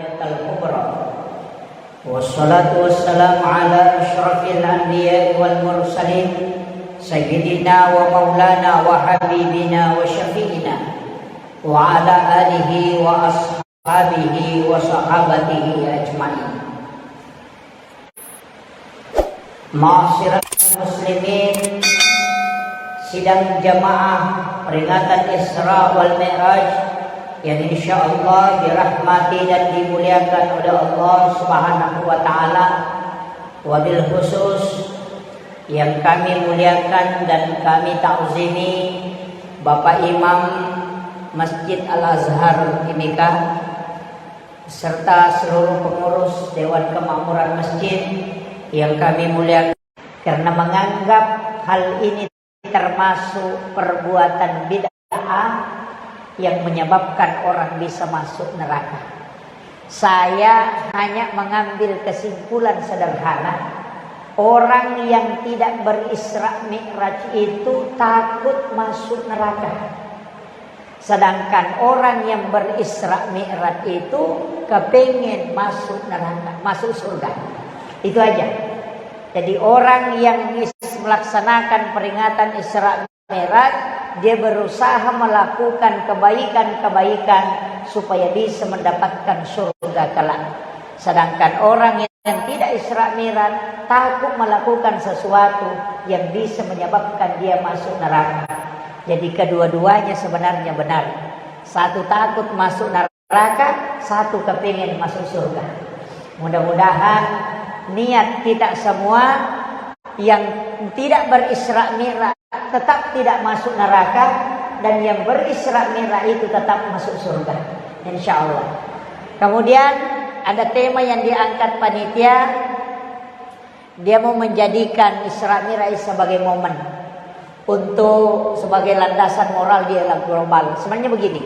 الكبرى والصلاة والسلام على أشرف الأنبياء والمرسلين سيدنا ومولانا وحبيبنا وشفيعنا وعلى آله وأصحابه وصحابته أجمعين. Ma'asyiral muslimin, sidang jamaah peringatan Isra wal Mi'raj yang insyaallah dirahmati dan dimuliakan oleh Allah Subhanahu Wa Ta'ala. Wabil khusus yang kami muliakan dan kami takzimi Bapak Imam Masjid Al-Azhar Timika serta seluruh pengurus Dewan Kemakmuran Masjid yang kami muliakan, karena menganggap hal ini termasuk perbuatan bid'ah yang menyebabkan orang bisa masuk neraka. Saya hanya mengambil kesimpulan sederhana, orang yang tidak berisra mi'raj itu takut masuk neraka. Sedangkan orang yang berisra mi'raj itu kepingin masuk neraka, masuk surga. Itu aja. Jadi orang yang melaksanakan peringatan Isra Mi'raj, dia berusaha melakukan kebaikan-kebaikan supaya bisa mendapatkan surga kelak. Sedangkan orang yang tidak Isra Mi'raj takut melakukan sesuatu yang bisa menyebabkan dia masuk neraka. Jadi kedua-duanya sebenarnya benar. Satu takut masuk neraka, satu kepingin masuk surga. Mudah-mudahan niat kita semua yang tidak berisra mi'raj tetap tidak masuk neraka, dan yang berisra mi'raj itu tetap masuk surga, insyaallah. Kemudian ada tema yang diangkat panitia, dia mau menjadikan Isra Mi'raj sebagai momen untuk sebagai landasan moral di alam global. Sebenarnya begini,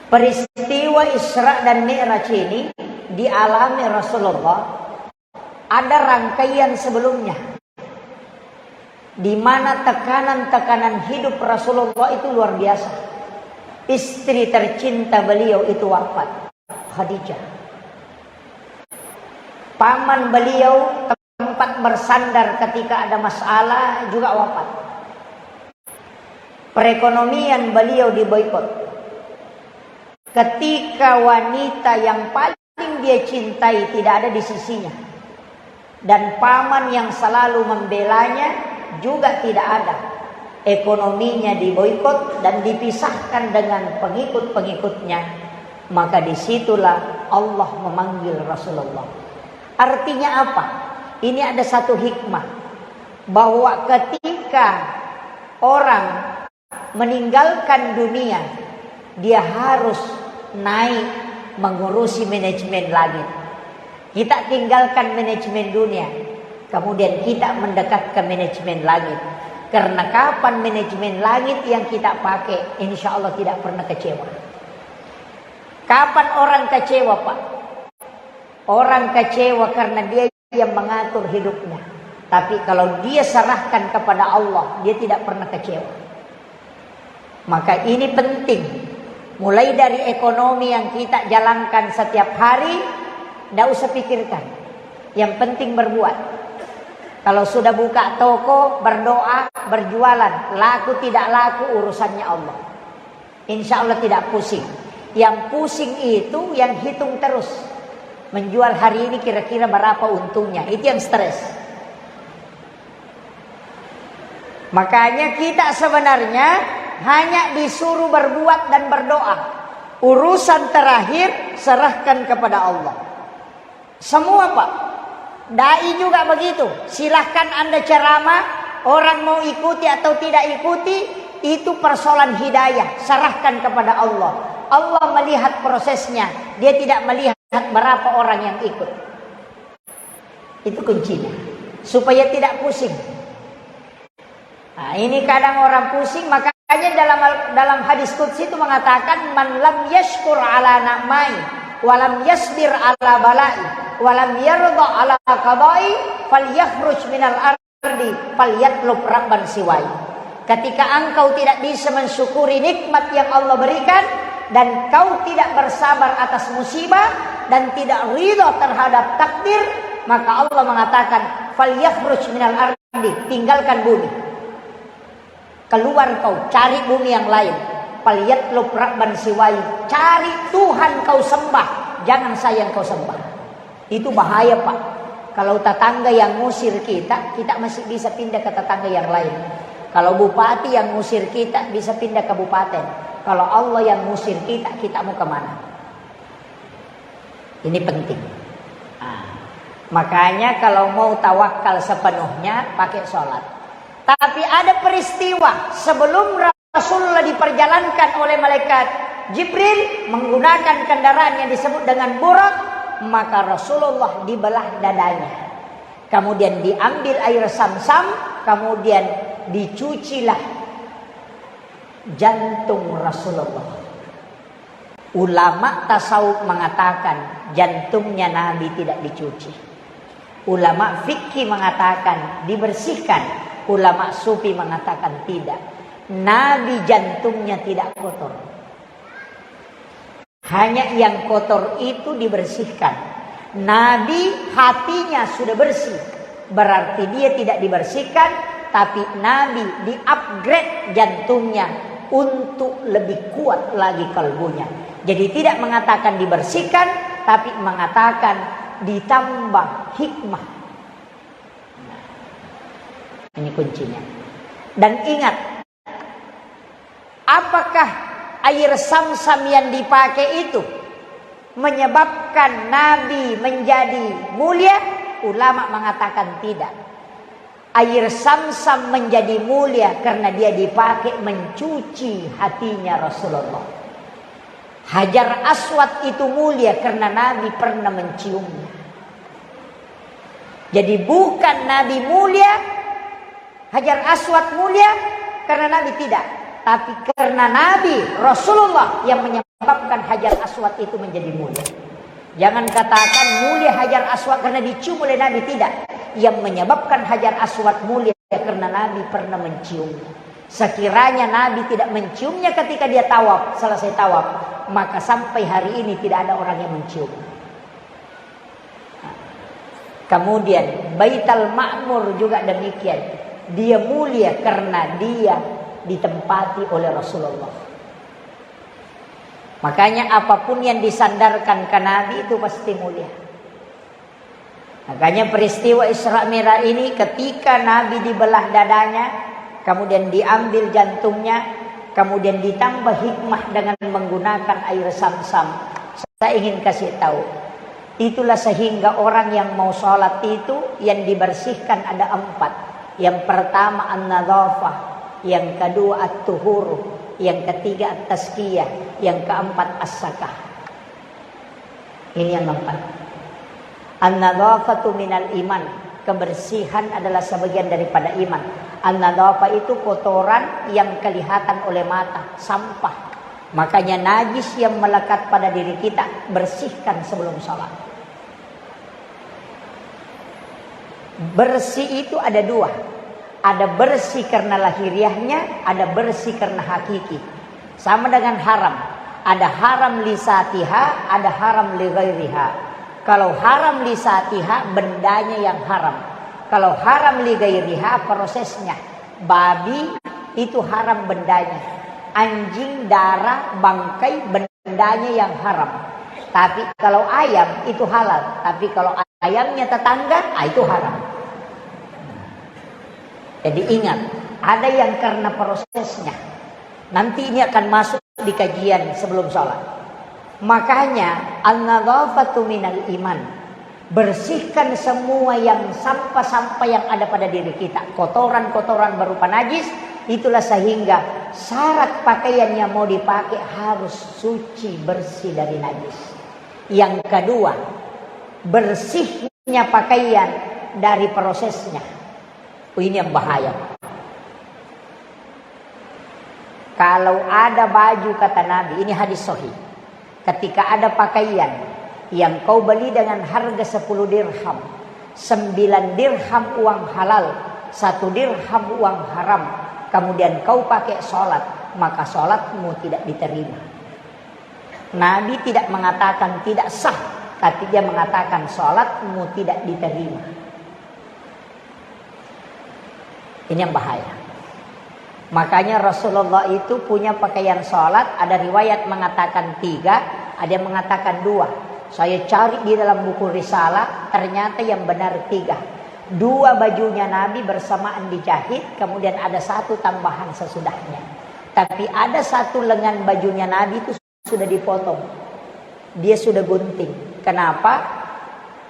peristiwa Isra dan Mi'raj ini dialami Rasulullah, ada rangkaian sebelumnya di mana tekanan-tekanan hidup Rasulullah itu luar biasa. Istri tercinta beliau itu wafat, Khadijah. Paman beliau tempat bersandar ketika ada masalah juga wafat. Perekonomian beliau diboikot. Ketika wanita yang paling dia cintai tidak ada di sisinya, dan paman yang selalu membelanya juga tidak ada, ekonominya diboikot dan dipisahkan dengan pengikut-pengikutnya, maka disitulah Allah memanggil Rasulullah. Artinya apa? Ini ada satu hikmah, bahwa ketika orang meninggalkan dunia, dia harus naik mengurusi manajemen langit. Kita tinggalkan manajemen dunia, kemudian kita mendekat ke manajemen langit. Karena kapan manajemen langit yang kita pakai, insya Allah tidak pernah kecewa. Kapan orang kecewa, Pak? Orang kecewa karena dia yang mengatur hidupnya. Tapi kalau dia serahkan kepada Allah, dia tidak pernah kecewa. Maka ini penting. Mulai dari ekonomi yang kita jalankan setiap hari, tidak usah pikirkan. Yang penting berbuat. Kalau sudah buka toko, berdoa, berjualan, laku tidak laku urusannya Allah. Insya Allah tidak pusing. Yang pusing itu yang hitung terus. Menjual hari ini kira-kira berapa untungnya. Itu yang stres. Makanya kita sebenarnya hanya disuruh berbuat dan berdoa. Urusan terakhir serahkan kepada Allah. Semua, Pak. Dai juga begitu. Silahkan Anda ceramah, orang mau ikuti atau tidak ikuti, itu persoalan hidayah. Serahkan kepada Allah. Allah melihat prosesnya. Dia tidak melihat berapa orang yang ikut. Itu kuncinya. Supaya tidak pusing. Nah, ini kadang orang pusing, maka dalam hadis qudsi itu mengatakan, man lam yashkur ala na'mai walam yasbir ala balai walam yarda ala qadai falyakhruj minal ardi falyatlub rabban siwai. Ketika engkau tidak bisa mensyukuri nikmat yang Allah berikan, dan kau tidak bersabar atas musibah dan tidak ridho terhadap takdir, maka Allah mengatakan falyakhruj minal ardi, tinggalkan bumi. Keluar kau, cari bumi yang lain. Falyatlub rabban siwai, cari Tuhan kau sembah, jangan saya yang kau sembah. Itu bahaya, Pak. Kalau tetangga yang ngusir kita, kita masih bisa pindah ke tetangga yang lain. Kalau bupati yang ngusir kita, bisa pindah ke kabupaten. Kalau Allah yang ngusir kita, kita mau kemana? Ini penting. Makanya kalau mau tawakal sepenuhnya, pakai sholat. Tapi ada peristiwa sebelum Rasulullah diperjalankan oleh malaikat Jibril menggunakan kendaraan yang disebut dengan burak, maka Rasulullah dibelah dadanya. Kemudian diambil air Sam-Sam, kemudian dicucilah jantung Rasulullah. Ulama tasawuf mengatakan jantungnya Nabi tidak dicuci. Ulama fikih mengatakan dibersihkan. Ulama sufi mengatakan tidak. Nabi jantungnya tidak kotor. Hanya yang kotor itu dibersihkan. Nabi hatinya sudah bersih. Berarti dia tidak dibersihkan. Tapi Nabi di-upgrade jantungnya untuk lebih kuat lagi kalbunya. Jadi tidak mengatakan dibersihkan, tapi mengatakan ditambah hikmah. Ini kuncinya. Dan ingat, apakah air Sam-Sam yang dipakai itu menyebabkan Nabi menjadi mulia? Ulama mengatakan tidak. Air Sam-Sam menjadi mulia karena dia dipakai mencuci hatinya Rasulullah. Hajar Aswad itu mulia karena Nabi pernah menciumnya. Jadi bukan Nabi mulia, Hajar Aswad mulia karena Nabi tidak. Tapi karena Nabi Rasulullah yang menyebabkan Hajar Aswad itu menjadi mulia. Jangan katakan mulia Hajar Aswad karena dicium oleh Nabi, tidak. Yang menyebabkan Hajar Aswad mulia karena Nabi pernah menciumnya. Sekiranya Nabi tidak menciumnya ketika dia tawaf, selesai tawaf, maka sampai hari ini tidak ada orang yang mencium. Kemudian Baitul Ma'mur juga demikian. Dia mulia karena dia ditempati oleh Rasulullah. Makanya apapun yang disandarkan ke Nabi itu pasti mulia. Makanya peristiwa Isra Mi'raj ini ketika Nabi dibelah dadanya, kemudian diambil jantungnya, kemudian ditambah hikmah dengan menggunakan air Sam-Sam. Saya ingin kasih tahu, itulah sehingga orang yang mau sholat itu yang dibersihkan ada 4. Yang pertama an-nadhafah, yang kedua at-tuhur, yang ketiga at-tazkiyah, yang keempat as-sakah. Ini yang 4. An-nadhafatu minal iman, kebersihan adalah sebagian daripada iman. An-nadhafah itu kotoran yang kelihatan oleh mata, sampah. Makanya najis yang melekat pada diri kita, bersihkan sebelum sholat. Bersih itu ada 2. Ada bersih karena lahiriahnya, ada bersih karena hakiki. Sama dengan haram. Ada haram li satiha, ada haram li ghairiha. Kalau haram li satiha, bendanya yang haram. Kalau haram li ghairiha, prosesnya. Babi itu haram bendanya. Anjing, darah, bangkai, bendanya yang haram. Tapi kalau ayam itu halal. Tapi kalau ayamnya tetangga, itu haram. Jadi ingat, ada yang karena prosesnya. Nanti ini akan masuk di kajian sebelum sholat. Makanya an-nadhafatu minal iman. Bersihkan semua yang sampah-sampah yang ada pada diri kita. Kotoran-kotoran berupa najis. Itulah sehingga syarat pakaian yang mau dipakai harus suci, bersih dari najis. Yang kedua, bersihnya pakaian dari prosesnya. Ini yang bahaya. Kalau ada baju, kata Nabi, ini hadis sahih. Ketika ada pakaian yang kau beli dengan harga 10 dirham, 9 dirham uang halal, 1 dirham uang haram, kemudian kau pakai sholat, maka sholatmu tidak diterima. Nabi tidak mengatakan tidak sah, tapi dia mengatakan sholatmu tidak diterima. Ini yang bahaya. Makanya Rasulullah itu punya pakaian sholat. Ada riwayat mengatakan 3, ada yang mengatakan 2. Saya cari di dalam buku risalah, ternyata yang benar 3. 2 bajunya Nabi bersamaan dijahit, kemudian ada 1 tambahan sesudahnya. Tapi ada 1 lengan bajunya Nabi itu sudah dipotong. Dia sudah gunting. Kenapa?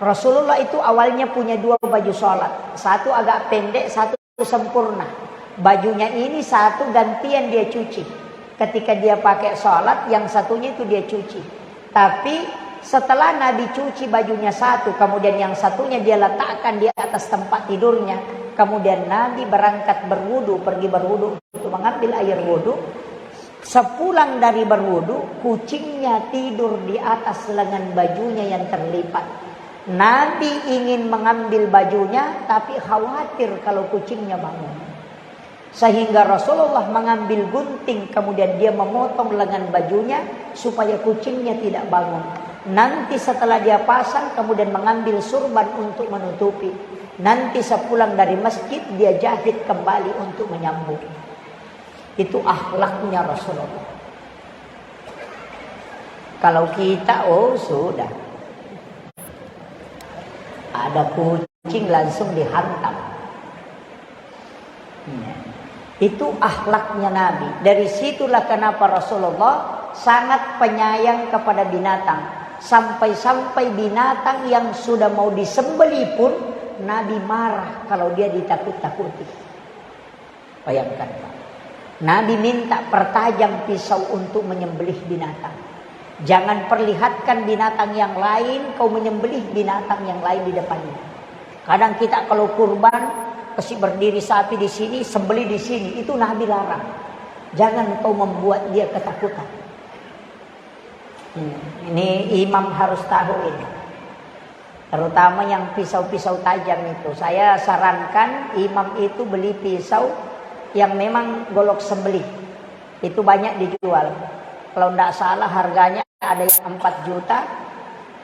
Rasulullah itu awalnya punya 2 baju sholat. 1 agak pendek, 1 sempurna. Bajunya ini 1 gantian dia cuci. Ketika dia pakai sholat, yang satunya itu dia cuci. Tapi setelah Nabi cuci bajunya 1, kemudian yang satunya dia letakkan di atas tempat tidurnya. Kemudian Nabi berangkat berwudu, pergi berwudu untuk mengambil air wudu. Sepulang dari berwudu, kucingnya tidur di atas lengan bajunya yang terlipat. Nabi ingin mengambil bajunya, tapi khawatir kalau kucingnya bangun. Sehingga Rasulullah mengambil gunting, kemudian dia memotong lengan bajunya supaya kucingnya tidak bangun. Nanti setelah dia pasang, kemudian mengambil surban untuk menutupi. Nanti sepulang dari masjid, dia jahit kembali untuk menyambung. Itu akhlaknya Rasulullah. Kalau kita, oh sudah, ada kucing langsung dihantam. Itu akhlaknya Nabi. Dari situlah kenapa Rasulullah sangat penyayang kepada binatang. Sampai-sampai binatang yang sudah mau disembelih pun Nabi marah kalau dia ditakut-takuti. Bayangkan Pak. Nabi minta pertajam pisau untuk menyembelih binatang. Jangan perlihatkan binatang yang lain, kau menyembelih binatang yang lain di depannya. Kadang kita kalau kurban, kasih berdiri sapi di sini, sembelih di sini, itu Nabi larang. Jangan kau membuat dia ketakutan. Ini imam harus tahu ini. Terutama yang pisau-pisau tajam itu. Saya sarankan imam itu beli pisau yang memang golok sembelih. Itu banyak dijual. Kalau tidak salah harganya ada yang 4 juta,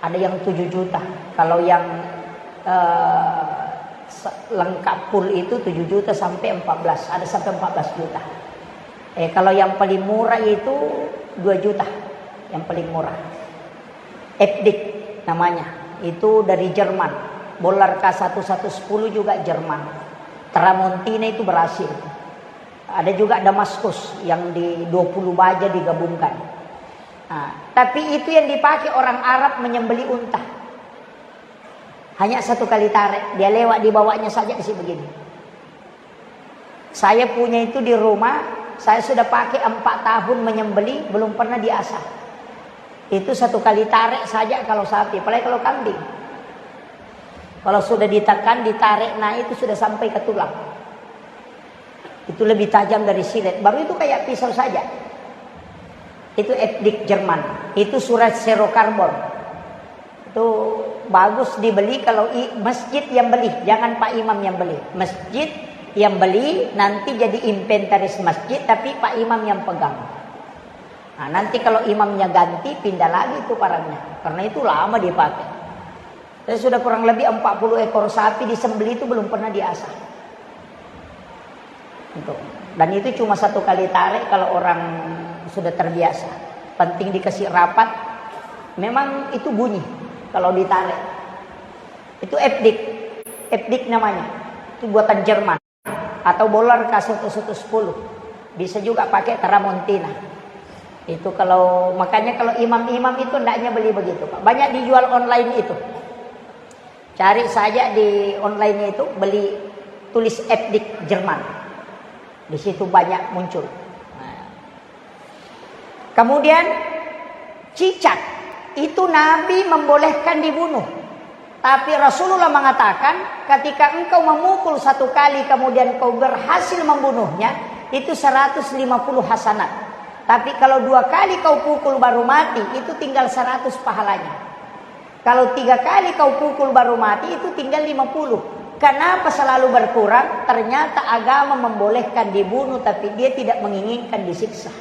ada yang 7 juta. Kalau yang lengkap full itu 7 juta sampai 14, ada sampai 14 juta. Kalau yang paling murah itu 2 juta, yang paling murah. Epdik namanya, itu dari Jerman. Bolar K1110 juga Jerman. Tramontina itu berhasil. Ada juga Damaskus yang di 20 baja digabungkan. Nah, tapi itu yang dipakai orang Arab menyembeli unta. Hanya 1 kali tarik, dia lewat di bawahnya saja isi begini. Saya punya itu di rumah, saya sudah pakai 4 tahun menyembeli, belum pernah diasah. Itu 1 kali tarik saja kalau sapi, apalagi kalau kambing. Kalau sudah ditekan, ditarik, nah itu sudah sampai ke tulang. Itu lebih tajam dari silet. Baru itu kayak pisau saja. Itu epdik Jerman. Itu surat serokarbon. Itu bagus dibeli kalau masjid yang beli, jangan Pak Imam yang beli. Masjid yang beli nanti jadi inventaris masjid, tapi Pak Imam yang pegang. Nah, nanti kalau imamnya ganti, pindah lagi itu barangnya. Karena itu lama dipakai. Saya sudah kurang lebih 40 ekor sapi disembelih itu belum pernah diasah. Dan itu cuma 1 kali tarik kalau orang sudah terbiasa. Penting dikasih rapat. Memang itu bunyi kalau ditarik. Itu epdik. Epdik namanya. Itu buatan Jerman. Atau bolar K1110. Bisa juga pakai Tramontina. Itu kalau, makanya kalau imam-imam itu hendaknya beli begitu Pak. Banyak dijual online itu. Cari saja di online itu, beli tulis epdik Jerman. Di situ banyak muncul. Nah. Kemudian cicak itu Nabi membolehkan dibunuh. Tapi Rasulullah mengatakan ketika engkau memukul 1 kali kemudian kau berhasil membunuhnya, itu 150 hasanat. Tapi kalau 2 kali kau pukul baru mati, itu tinggal 100 pahalanya. Kalau 3 kali kau pukul baru mati, itu tinggal 50. Kenapa selalu berkurang? Ternyata agama membolehkan dibunuh, tapi dia tidak menginginkan disiksa.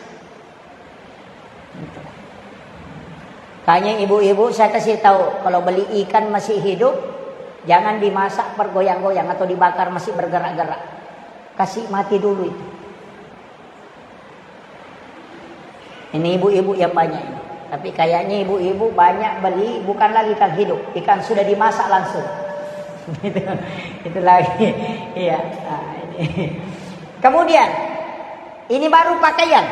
Makanya ibu-ibu saya kasih tahu, kalau beli ikan masih hidup, jangan dimasak bergoyang-goyang atau dibakar masih bergerak-gerak. Kasih mati dulu itu. Ini ibu-ibu yang banyak ini. Tapi kayaknya ibu-ibu banyak beli bukan lagi ikan hidup, ikan sudah dimasak langsung. itu lagi. Iya. Nah, ini. Kemudian ini baru pakaian.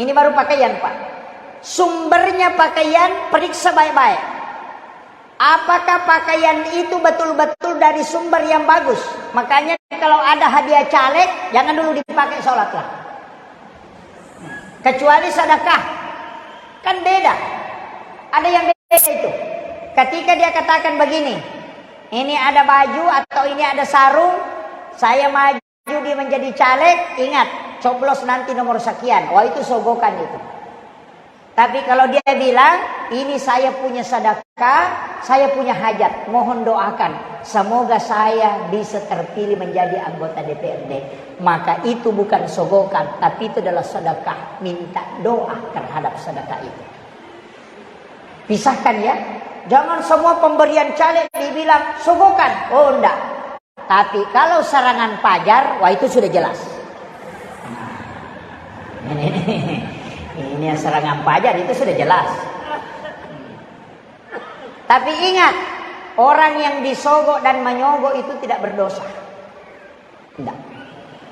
Ini baru pakaian, Pak. Sumbernya pakaian, periksa baik-baik. Apakah pakaian itu betul-betul dari sumber yang bagus? Makanya kalau ada hadiah caleg, jangan dulu dipakai sholat lah. Kecuali sedekah. Kan beda. Ada yang beda itu. Ketika dia katakan begini, ini ada baju atau ini ada sarung, saya maju dia menjadi caleg, ingat, coblos nanti nomor sekian. Wah, itu sogokan itu. Tapi kalau dia bilang, ini saya punya sedekah, saya punya hajat, mohon doakan. Semoga saya bisa terpilih menjadi anggota DPRD. Maka itu bukan sogokan, tapi itu adalah sedekah. Minta doa terhadap sedekah itu. Pisahkan ya. Jangan semua pemberian caleg dibilang sogokan. Oh enggak. Tapi kalau serangan pajar, wah itu sudah jelas. Ini yang serangan pajar itu sudah jelas. Tapi ingat, orang yang disogok dan menyogok itu tidak berdosa. Tidak.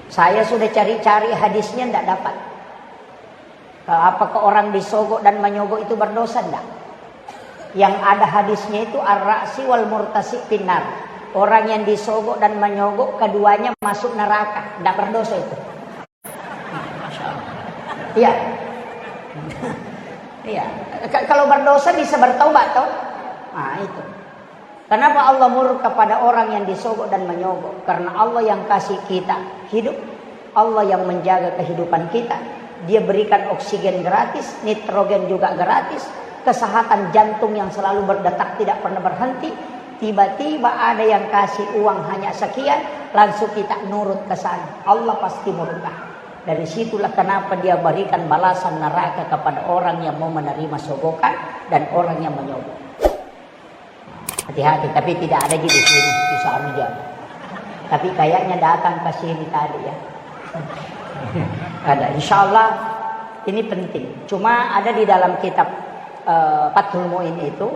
Saya sudah cari-cari hadisnya tidak dapat. Apakah orang disogok dan menyogok itu berdosa? Tidak. Yang ada hadisnya itu ar-ra'si wal murtasi finnar. Orang yang disogok dan menyogok keduanya masuk neraka. Tidak berdosa itu. Iya. Iya. Kalau berdosa bisa bertaubat toh? Nah, itu. Kenapa Allah murka pada orang yang disogok dan menyogok? Karena Allah yang kasih kita hidup, Allah yang menjaga kehidupan kita. Dia berikan oksigen gratis, nitrogen juga gratis, kesehatan jantung yang selalu berdetak tidak pernah berhenti. Tiba-tiba ada yang kasih uang hanya sekian, langsung kita nurut ke sana. Allah pasti murka. Dari situlah kenapa dia berikan balasan neraka kepada orang yang mau menerima sogokan dan orang yang menyogok. Hati-hati, tapi tidak ada di sini, bisa aja. Tapi kayaknya datang ke sini tadi ya. Ada, insya Allah ini penting. Cuma ada di dalam kitab Fathul Mu'in itu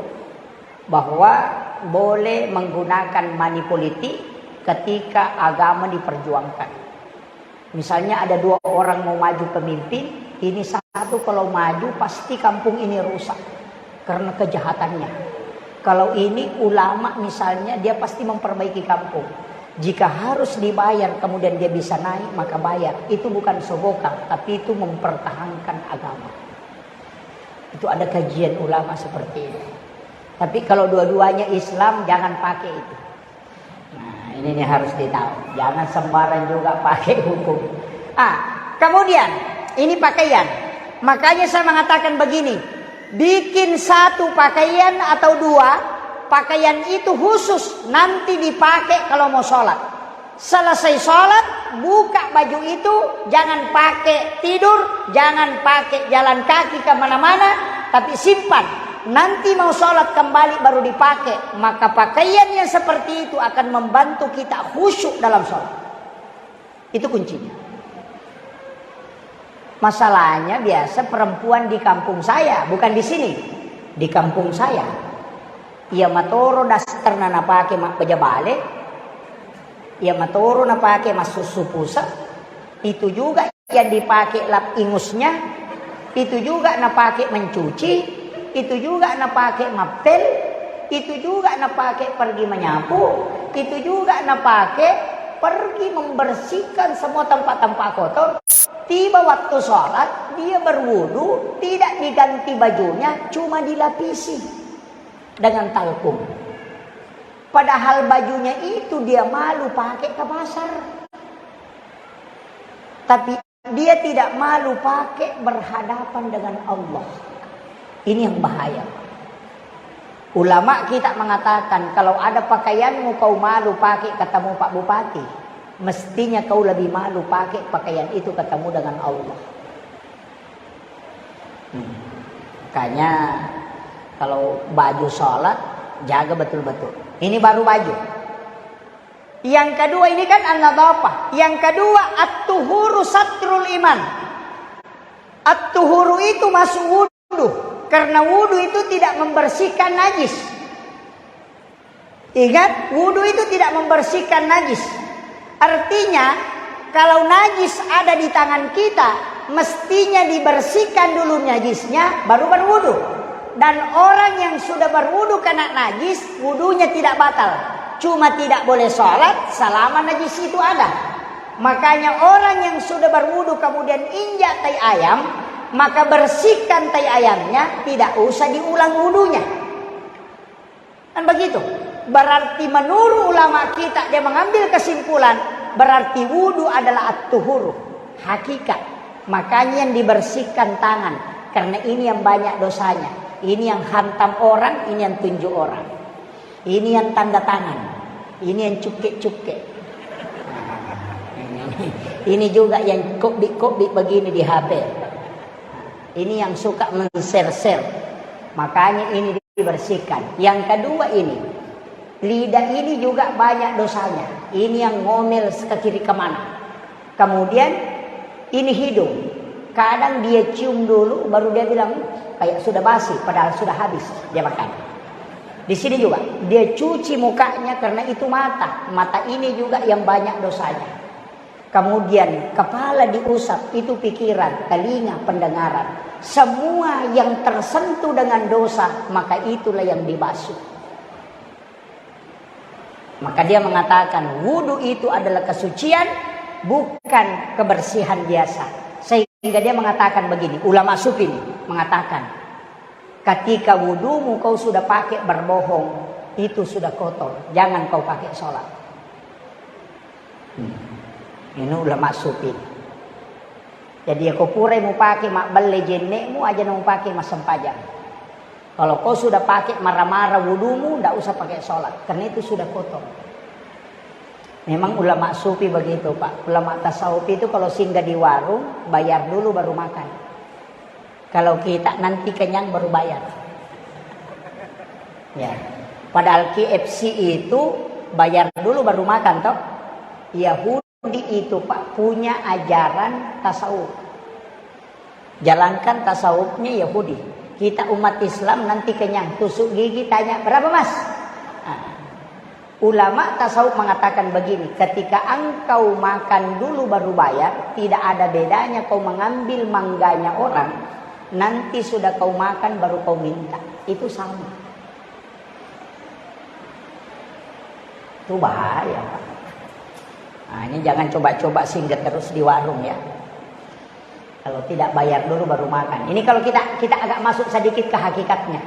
bahwa boleh menggunakan money politik ketika agama diperjuangkan. Misalnya ada dua orang mau maju pemimpin, ini satu kalau maju pasti kampung ini rusak karena kejahatannya. Kalau ini ulama misalnya, dia pasti memperbaiki kampung. Jika harus dibayar kemudian dia bisa naik, maka bayar. Itu bukan sogokan, tapi itu mempertahankan agama. Itu ada kajian ulama seperti itu. Tapi kalau dua-duanya Islam, jangan pakai itu. Nah, ini harus ditahu. Jangan sembarang juga pakai hukum. Kemudian ini pakaian. Makanya saya mengatakan begini. Bikin satu pakaian atau dua. Pakaian itu khusus. Nanti dipakai kalau mau sholat. Selesai sholat, buka baju itu. Jangan pakai tidur. Jangan pakai jalan kaki kemana-mana. Tapi simpan. Nanti mau sholat kembali baru dipakai. Maka pakaian yang seperti itu akan membantu kita khusyuk dalam sholat. Itu kuncinya. Masalahnya biasa perempuan di kampung saya, bukan di sini. Di kampung saya. Ia matoro daster na pake mak pejabale. Ia matoro na pake mas susu pusat. Itu juga yang dipakai lap ingusnya. Itu juga na pakai mencuci. Itu juga na pakai mapel. Itu juga na pakai pergi menyapu. Itu juga na pakai pergi membersihkan semua tempat-tempat kotor. Tiba waktu sholat, dia berwudu, tidak diganti bajunya, cuma dilapisi dengan talkum. Padahal bajunya itu dia malu pakai ke pasar. Tapi dia tidak malu pakai berhadapan dengan Allah. Ini yang bahaya. Ulama kita mengatakan, kalau ada pakaianmu kau malu pakai ketemu Pak Bupati, mestinya kau lebih malu pakai pakaian itu ketemu dengan Allah. Makanya Kalau baju sholat, jaga betul-betul. Ini baru baju. Yang kedua ini kan an-nadhafah. Yang kedua at-tuhuru satrul iman. At-tuhuru itu masuk wudu. Karena wudu itu tidak membersihkan najis. Ingat, wudu itu tidak membersihkan najis. Artinya, kalau najis ada di tangan kita, mestinya dibersihkan dulu najisnya, baru berwudu. Dan orang yang sudah berwudu kena najis, wudunya tidak batal. Cuma tidak boleh sholat selama najis itu ada. Makanya orang yang sudah berwudu kemudian injak tai ayam, maka bersihkan tai ayamnya, tidak usah diulang wudunya. Kan begitu. Berarti menurut ulama kita, dia mengambil kesimpulan, berarti wudu adalah at-tuhuru, hakikat. Makanya yang dibersihkan tangan, karena ini yang banyak dosanya. Ini yang hantam orang, ini yang tunjuk orang. Ini yang tanda tangan, ini yang cukek-cukek. Ini juga yang kobik-kobik begini di HP. Ini yang suka men-share-share. Makanya ini dibersihkan. Yang kedua ini, lidah ini juga banyak dosanya. Ini yang ngomel ke kiri kemana. Kemudian ini hidung. Kadang dia cium dulu, baru dia bilang kayak sudah basi, padahal sudah habis dia makan. Di sini juga dia cuci mukanya karena itu mata. Mata ini juga yang banyak dosanya. Kemudian kepala diusap, itu pikiran, telinga, pendengaran. Semua yang tersentuh dengan dosa, maka itulah yang dibasuh. Maka dia mengatakan wudu itu adalah kesucian, bukan kebersihan biasa. Sehingga dia mengatakan begini, ulama sufi mengatakan, ketika wudumu kau sudah pakai berbohong, itu sudah kotor, jangan kau pakai sholat. Ini ulama sufi. Jadi kau pura mau pakai mak beli jenekmu aja mau pakai masam pajak. Kalau kau sudah pakai marah-marah wudumu, tidak usah pakai sholat, karena itu sudah kotor. Memang ulama sufi begitu Pak. Ulama tasawuf itu kalau singgah di warung, bayar dulu baru makan. Kalau kita nanti kenyang baru bayar. Ya. Padahal KFC itu bayar dulu baru makan toh. Yahudi itu Pak punya ajaran tasawuf. Jalankan tasawufnya Yahudi. Kita umat Islam nanti kenyang, tusuk gigi tanya berapa mas? Ulama tasawuf mengatakan begini, ketika engkau makan dulu baru bayar, tidak ada bedanya kau mengambil mangganya orang, nanti sudah kau makan baru kau minta, itu sama. Itu bahaya Pak. Nah, ini jangan coba-coba singgah terus di warung ya. Kalau tidak bayar dulu baru makan. Ini kalau kita agak masuk sedikit ke hakikatnya.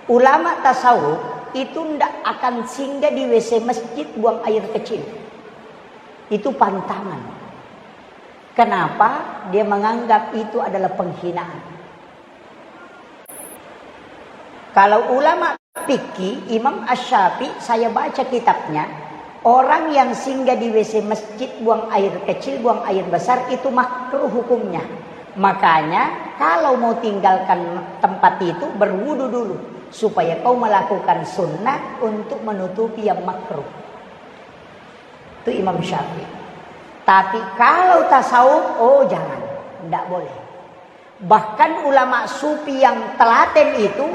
Ulama tasawuf itu tidak akan singgah di WC masjid buang air kecil. Itu pantangan. Kenapa? Dia menganggap itu adalah penghinaan. Kalau ulama fikih, Imam Asy-Syafi'i, saya baca kitabnya, orang yang singgah di WC masjid buang air kecil, buang air besar, itu makruh hukumnya. Makanya kalau mau tinggalkan tempat itu, berwudu dulu. Supaya kau melakukan sunnah untuk menutupi yang makruh. Itu Imam Syafi'i. Tapi kalau tasawuf, oh jangan, tidak boleh. Bahkan ulama sufi yang telaten itu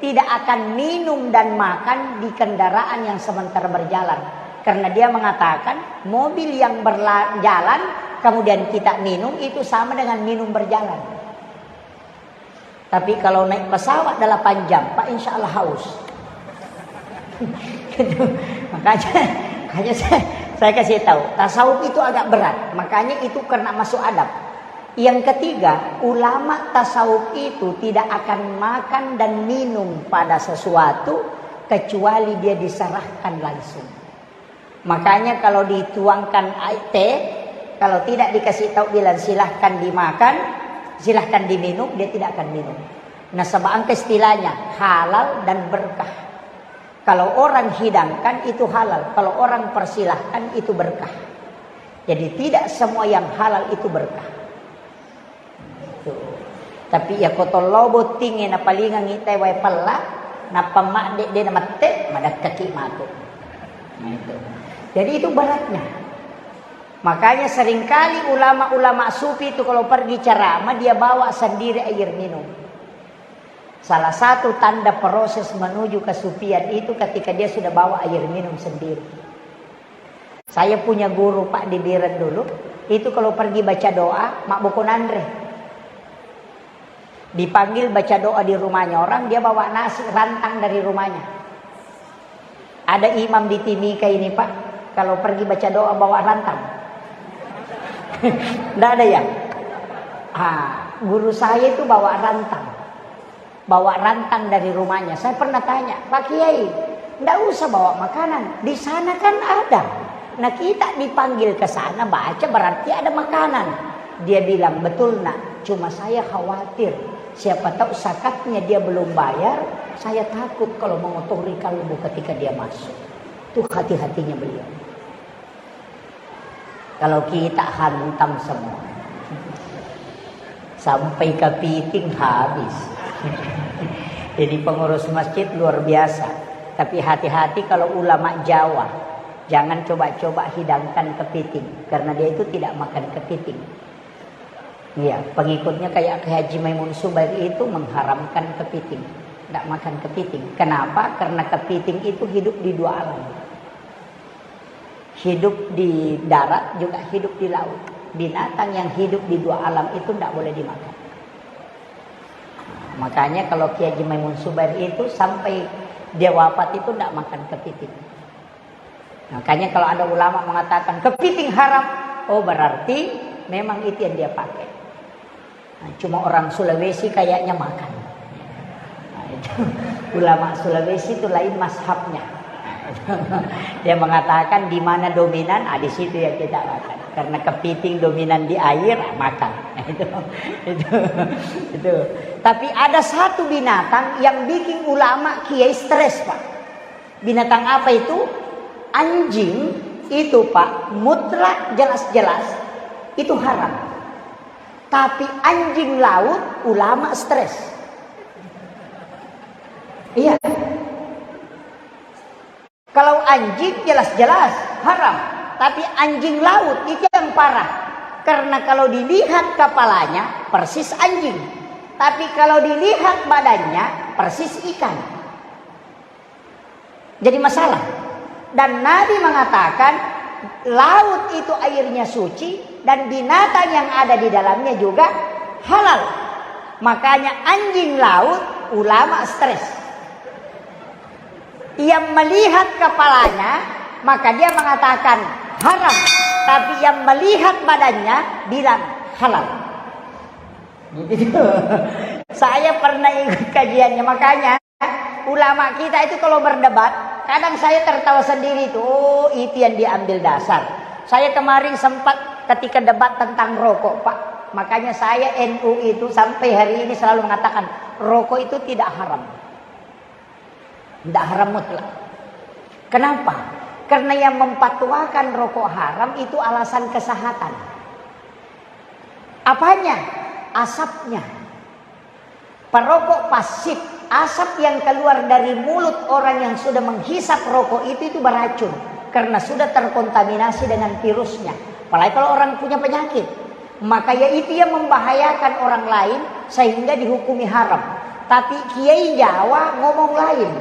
tidak akan minum dan makan di kendaraan yang sementara berjalan. Karena dia mengatakan mobil yang berjalan kemudian kita minum itu sama dengan minum berjalan. Tapi kalau naik pesawat 8 jam, Pak, insya Allah haus. makanya saya kasih tahu, tasawuf itu agak berat. Makanya itu kena masuk adab. Yang ketiga, ulama tasawuf itu tidak akan makan dan minum pada sesuatu kecuali dia diserahkan langsung. Makanya kalau dituangkan teh, kalau tidak dikasih tahu bilang silahkan dimakan, silahkan diminum, dia tidak akan minum. Nah, sebab istilahnya halal dan berkah. Kalau orang hidangkan itu halal, kalau orang persilahkan itu berkah. Jadi tidak semua yang halal itu berkah. Tapi ya kotol lobo tinggi na palingang itay way pala na pamakde de na mate madak kaki matu. Nah, itu. Jadi itu beratnya. Makanya seringkali ulama-ulama sufi itu kalau pergi ceramah dia bawa sendiri air minum. Salah satu tanda proses menuju kesufian itu ketika dia sudah bawa air minum sendiri. Saya punya guru Pak di Biren dulu, itu kalau pergi baca doa, mak bokon andre. Dipanggil baca doa di rumahnya orang, dia bawa nasi rantang dari rumahnya. Ada imam di Timika ini Pak, kalau pergi baca doa bawa rantang. Nggak ada ya? Guru saya itu bawa rantang. Bawa rantang dari rumahnya. Saya pernah tanya, Pak Kiai, nggak usah bawa makanan. Di sana kan ada. Nah kita dipanggil ke sana baca berarti ada makanan. Dia bilang, betul nak, cuma saya khawatir. Siapa tahu zakatnya dia belum bayar. Saya takut kalau mengotori kalbu ketika dia masuk. Itu hati-hatinya beliau. Kalau kita hantam semua sampai kepiting habis. Jadi pengurus masjid luar biasa. Tapi hati-hati kalau ulama Jawa, jangan coba-coba hidangkan kepiting, karena dia itu tidak makan kepiting. Iya, pengikutnya kayak Haji Maimun Subair itu mengharamkan kepiting, tidak makan kepiting. Kenapa? Karena kepiting itu hidup di dua alam. Hidup di darat juga hidup di laut. Binatang yang hidup di dua alam itu tidak boleh dimakan. Makanya kalau Kiai Haji Maimun Subair itu sampai dia wafat itu tidak makan kepiting. Makanya kalau ada ulama mengatakan kepiting haram, oh berarti memang itu yang dia pakai. Nah, cuma orang Sulawesi kayaknya makan. Nah, itu. Ulama Sulawesi itu lain mazhabnya. Dia mengatakan di mana dominan, di situ yang kita makan. Karena kepiting dominan di air, makan. Itu. Tapi ada satu binatang yang bikin ulama kiai stres Pak. Binatang apa itu? Anjing itu Pak, mutlak jelas-jelas itu haram. Tapi anjing laut ulama stres. Iya. Kalau anjing jelas-jelas haram, tapi anjing laut itu yang parah. Karena kalau dilihat kepalanya persis anjing, tapi kalau dilihat badannya persis ikan. Jadi masalah. Dan Nabi mengatakan laut itu airnya suci dan binatang yang ada di dalamnya juga halal. Makanya anjing laut ulama stres. Yang melihat kepalanya maka dia mengatakan haram, tapi yang melihat badannya bilang halal. Gitu. Saya pernah ikut kajiannya, makanya ulama kita itu kalau berdebat kadang saya tertawa sendiri tuh. Oh, itu yang diambil dasar. Saya kemarin sempat ketika debat tentang rokok Pak, makanya saya NU itu sampai hari ini selalu mengatakan rokok itu tidak haram. Tidak haram mutlak. Kenapa? Karena yang memfatwakan rokok haram itu alasan kesehatan. Apanya? Asapnya. Perokok pasif, asap yang keluar dari mulut orang yang sudah menghisap rokok itu beracun. Karena sudah terkontaminasi dengan virusnya. Apalagi kalau orang punya penyakit. Maka ya itu yang membahayakan orang lain sehingga dihukumi haram. Tapi Kiai Jawa ngomong lain.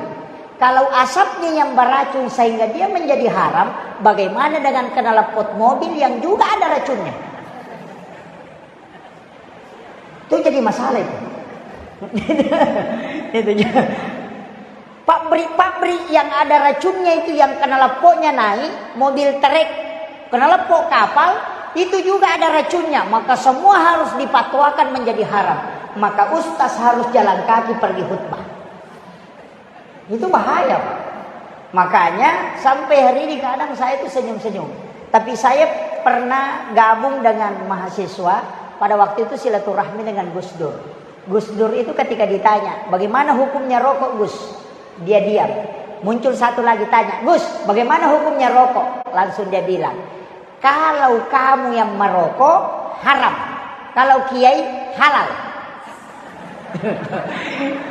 Kalau asapnya yang beracun sehingga dia menjadi haram, bagaimana dengan knalpot mobil yang juga ada racunnya? Itu jadi masalah itu. Pabrik-pabrik yang ada racunnya itu yang knalpotnya naik, mobil trek, knalpot kapal itu juga ada racunnya, maka semua harus dipatwakan menjadi haram. Maka ustaz harus jalan kaki pergi khutbah. Itu bahaya Pak. Makanya sampai hari ini kadang saya itu senyum-senyum. Tapi saya pernah gabung dengan mahasiswa pada waktu itu silaturahmi dengan Gus Dur. Gus Dur itu ketika ditanya bagaimana hukumnya rokok Gus, dia diam. Muncul satu lagi tanya, Gus bagaimana hukumnya rokok? Langsung dia bilang, kalau kamu yang merokok haram, kalau kiai halal.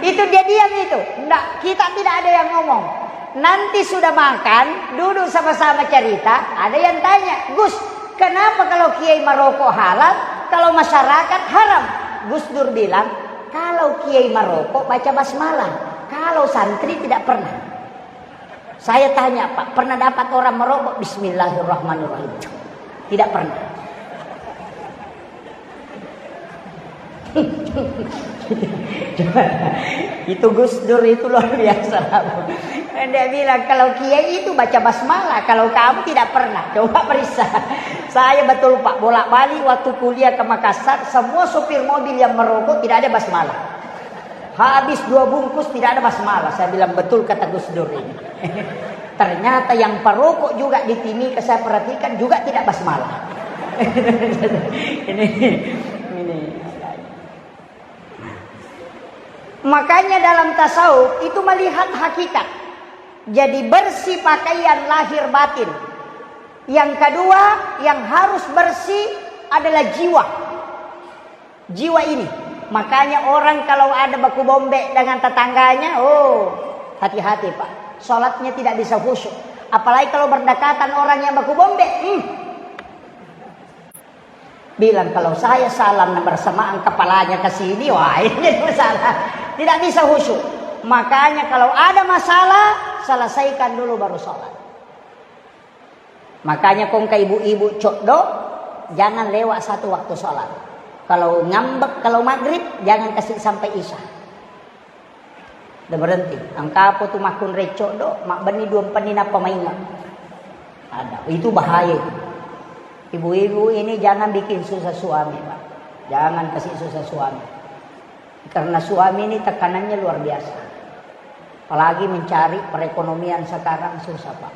Itu dia diam itu. Enggak, kita tidak ada yang ngomong. Nanti sudah makan, duduk sama-sama cerita, ada yang tanya, Gus, kenapa kalau kiai merokok halal, kalau masyarakat haram? Gus Dur bilang, kalau kiai merokok baca basmalah, kalau santri tidak pernah. Saya tanya, Pak, pernah dapat orang merokok Bismillahirrahmanirrahim? Tidak pernah. Itu Gus Dur itu luar biasa. Dia bilang kalau kiai itu baca basmalah, kalau kamu tidak pernah. Coba periksa. Saya betul Pak, bolak-balik waktu kuliah ke Makassar, semua sopir mobil yang merokok tidak ada basmalah. Habis 2 bungkus tidak ada basmalah. Saya bilang betul kata Gus Dur ini. Ternyata yang perokok juga di Timika saya perhatikan juga tidak basmalah. ini. Makanya dalam tasawuf itu melihat hakikat. Jadi bersih pakaian lahir batin. Yang kedua yang harus bersih adalah jiwa. Jiwa ini. Makanya orang kalau ada baku bombe dengan tetangganya, oh hati-hati Pak. Sholatnya tidak bisa khusyuk. Apalagi kalau berdekatan orang yang baku bombe. Bilang kalau saya salam bersamaan kepalanya ke sini, wah ini masalah. Tidak bisa khusyuk. Makanya kalau ada masalah, selesaikan dulu baru sholat. Makanya kong ke ibu-ibu cokdo, jangan lewat 1 waktu sholat. Kalau ngambek, kalau maghrib, jangan kasih sampai isya. Udah berhenti. Angkapo tu makun recokdo, mak beni 2 penina pemaingan. Ada. Itu bahaya. Ibu-ibu ini jangan bikin susah suami, Pak. Jangan kasih susah suami. Karena suami ini tekanannya luar biasa. Apalagi mencari perekonomian sekarang susah, Pak.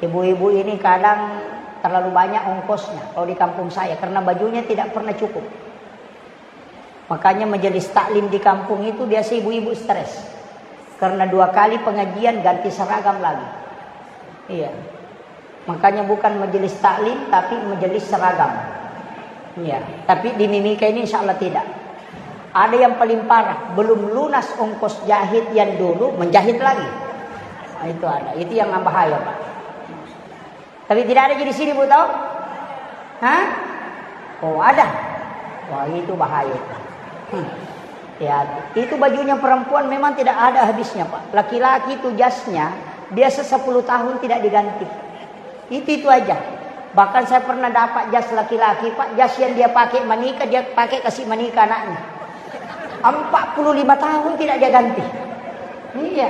Ibu-ibu ini kadang terlalu banyak ongkosnya kalau di kampung saya karena bajunya tidak pernah cukup. Makanya majelis taklim di kampung itu biasa ibu-ibu stres. Karena 2 kali pengajian ganti seragam lagi. Iya. Makanya bukan majelis taklim tapi majelis seragam. Iya. Tapi di Mimika ini insya Allah tidak. Ada yang paling parah, belum lunas ongkos jahit yang dulu, menjahit lagi. Nah, itu ada, itu yang bahaya Pak. Tapi tidak ada di sini Bu tahu? Hah? Oh ada. Wah itu bahaya. Ya, itu bajunya perempuan memang tidak ada habisnya Pak. Laki-laki itu jasnya biasa 10 tahun tidak diganti. Itu aja. Bahkan saya pernah dapat jas laki-laki Pak, jas yang dia pakai menikah, dia pakai kasih menikah anaknya. 45 tahun tidak dia ganti. Iya.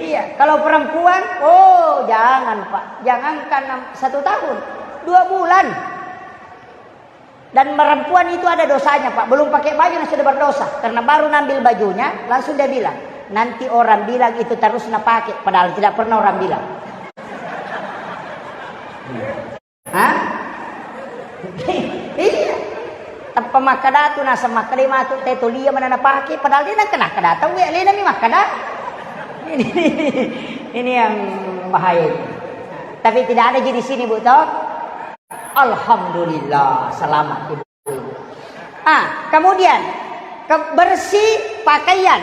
Iya. Kalau perempuan, oh jangan Pak. Jangankan 1 tahun, 2 bulan. Dan perempuan itu ada dosanya Pak. Belum pakai baju sudah berdosa. Karena baru ngambil bajunya, langsung dia bilang. Nanti orang bilang itu terus nak pakai. Padahal tidak pernah orang bilang. Hah? Iya. Pemakada tu nasa makalima tu tetulia mana na pakai padahal dia nak kena kada tahu ya lena mi makada. Ini yang bahaya. Tapi tidak ada di sini Bu toh. Alhamdulillah selamat Ibu. Kemudian bersih pakaian,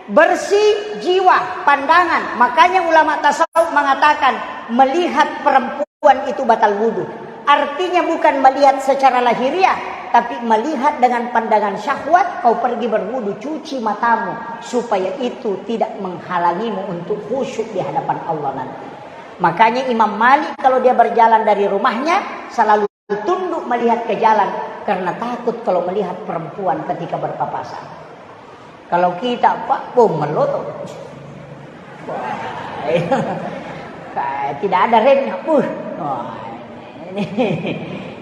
bersih jiwa, pandangan. Makanya ulama tasawuf mengatakan melihat perempuan itu batal wudu. Artinya bukan melihat secara lahiriah, tapi melihat dengan pandangan syahwat. Kau pergi berwudu, cuci matamu, supaya itu tidak menghalangimu untuk khusyuk di hadapan Allah nanti. Makanya Imam Malik kalau dia berjalan dari rumahnya selalu tunduk melihat ke jalan, karena takut kalau melihat perempuan ketika berpapasan. Kalau kita Pak melotot, tidak ada remnya,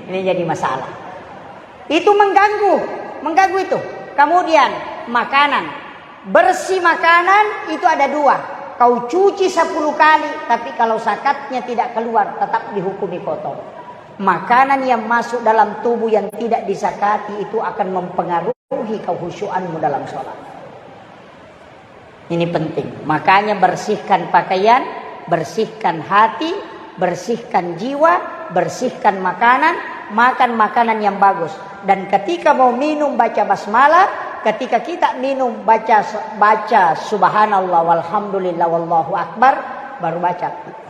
ini jadi masalah. Itu mengganggu itu. Kemudian makanan, bersih makanan itu ada 2. Kau cuci 10 kali, tapi kalau zakatnya tidak keluar tetap dihukumi kotor. Makanan yang masuk dalam tubuh yang tidak disakati itu akan mempengaruhi kehusyuanmu dalam sholat. Ini penting. Makanya bersihkan pakaian, bersihkan hati, bersihkan jiwa, bersihkan makanan, makan makanan yang bagus. Dan ketika mau minum baca basmalah, ketika kita minum baca subhanallah walhamdulillah wallahu akbar, baru baca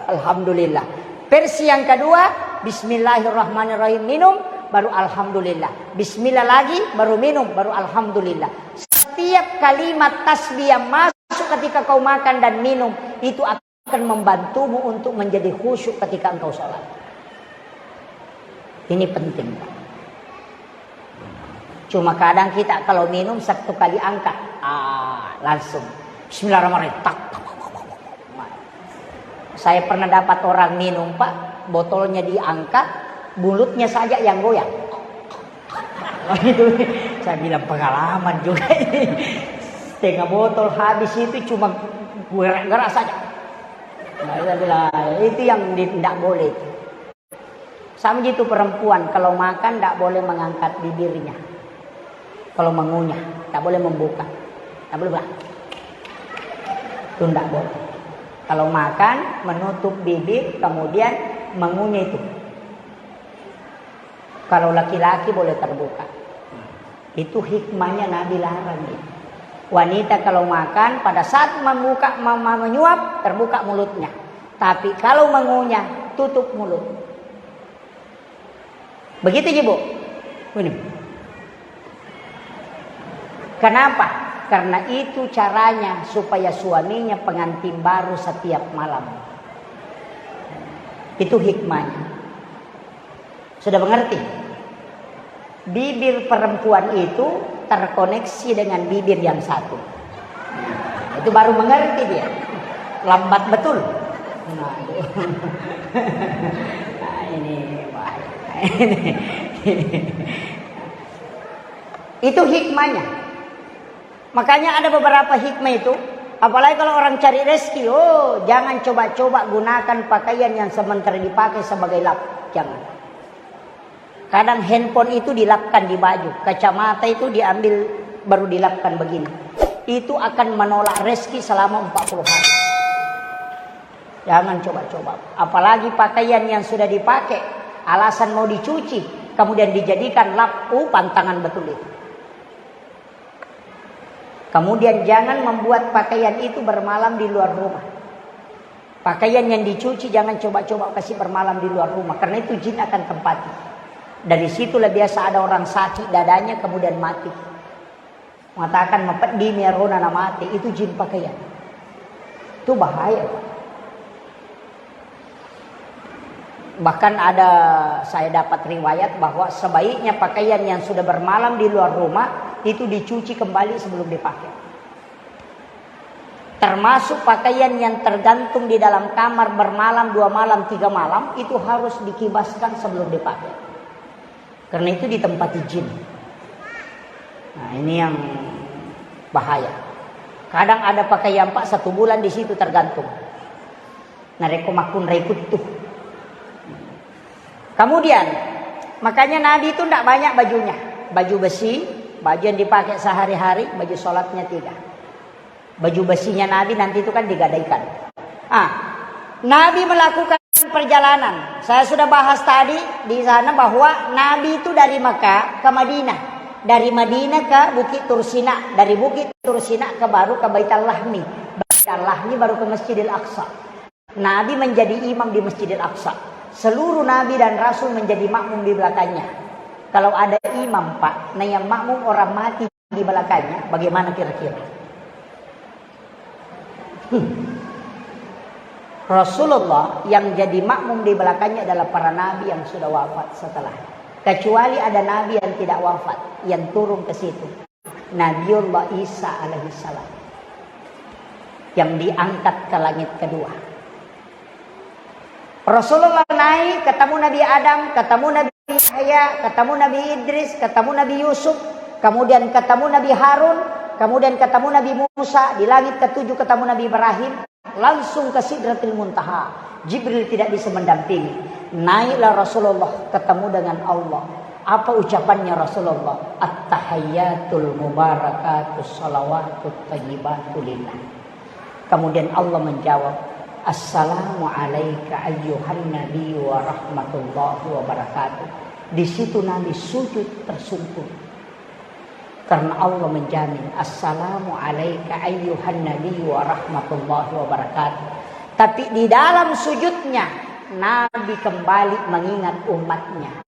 alhamdulillah. Versi yang kedua, bismillahirrahmanirrahim minum, baru alhamdulillah. Bismillah lagi, baru minum, baru alhamdulillah. Setiap kalimat tasbih yang masuk ketika kau makan dan minum, itu akan membantumu untuk menjadi khusyuk ketika engkau sholat. Ini penting. Cuma kadang kita kalau minum satu kali angkat, langsung bismillahirrahmanirrahim. Tak. Saya pernah dapat orang minum, Pak, botolnya diangkat, mulutnya saja yang goyang. Itu saya bilang pengalaman juga ini. Setengah botol habis itu cuma gerak-gerak saja. Nah, saya bilang, itu yang tidak boleh. Sama gitu perempuan kalau makan tidak boleh mengangkat bibirnya. Kalau mengunyah, tidak boleh membuka. Tidak boleh buka. Itu tidak boleh. Kalau makan, menutup bibir, kemudian mengunyah itu. Kalau laki-laki boleh terbuka. Itu hikmahnya Nabi larang. Wanita kalau makan, pada saat membuka, menyuap, terbuka mulutnya. Tapi kalau mengunyah, tutup mulut. Begitu Ibu. Ini. Kenapa? Karena itu caranya supaya suaminya pengantin baru setiap malam. Itu hikmahnya. Sudah mengerti? Bibir perempuan itu terkoneksi dengan bibir yang satu. Itu baru mengerti dia. Lambat betul. Nah, ini bahaya. Itu hikmahnya. Makanya ada beberapa hikmah itu. Apalagi kalau orang cari rezeki, jangan coba-coba gunakan pakaian yang sementara dipakai sebagai lap. Jangan. Kadang handphone itu dilapkan di baju, kacamata itu diambil baru dilapkan begini. Itu akan menolak rezeki selama 40 hari. Jangan coba-coba. Apalagi pakaian yang sudah dipakai, alasan mau dicuci, kemudian dijadikan lap, pantangan betul itu. Kemudian jangan membuat pakaian itu bermalam di luar rumah. Pakaian yang dicuci jangan coba-coba kasih bermalam di luar rumah, karena itu jin akan tempati. Dari situlah biasa ada orang sakit dadanya kemudian mati. Mengatakan mempedi merona mati, itu jin pakaian. Itu bahaya. Bahkan ada saya dapat riwayat bahwa sebaiknya pakaian yang sudah bermalam di luar rumah itu dicuci kembali sebelum dipakai. Termasuk pakaian yang tergantung di dalam kamar bermalam 2 malam 3 malam itu harus dikibaskan sebelum dipakai. Karena itu ditempati jin. Nah, ini yang bahaya. Kadang ada pakaian Pak 1 bulan di situ tergantung. Nareko makun rekut tuh. Kemudian makanya Nabi itu tidak banyak bajunya. Baju besi, baju yang dipakai sehari-hari, baju sholatnya tidak. Baju besinya Nabi nanti itu kan digadaikan. Nabi melakukan perjalanan. Saya sudah bahas tadi di sana bahwa Nabi itu dari Mekah ke Madinah. Dari Madinah ke Bukit Tursina. Dari Bukit Tursina baru ke Baitul Lahmi. Baitul Lahmi baru ke Masjidil Aqsa. Nabi menjadi imam di Masjidil Aqsa. Seluruh Nabi dan Rasul menjadi makmum di belakangnya. Kalau ada imam Pak, nah yang makmum orang mati di belakangnya, bagaimana kira-kira? Rasulullah yang jadi makmum di belakangnya adalah para nabi yang sudah wafat setelah. Kecuali ada nabi yang tidak wafat, yang turun ke situ. Nabiullah Isa alaihissalam. Yang diangkat ke langit kedua. Rasulullah naik, ketemu Nabi Adam, ketemu Nabi Yahya, ketemu Nabi Idris, ketemu Nabi Yusuf, kemudian ketemu Nabi Harun, kemudian ketemu Nabi Musa, di langit ketujuh ketemu Nabi Ibrahim, langsung ke Sidratil Muntaha. Jibril tidak bisa mendampingi. Naiklah Rasulullah ketemu dengan Allah. Apa ucapannya Rasulullah? At-tahayyatul mubarakatus salawatut thayyibatu lillah. Kemudian Allah menjawab, Assalamu alayka ayyuhan nabi wa rahmatullahi wa barakatuh. Di situ Nabi sujud tersungkur. Karena Allah menjamin, Assalamu alayka ayyuhan nabiyyu wa rahmatullahi wa barakatuh. Tapi di dalam sujudnya, Nabi kembali mengingat umatnya.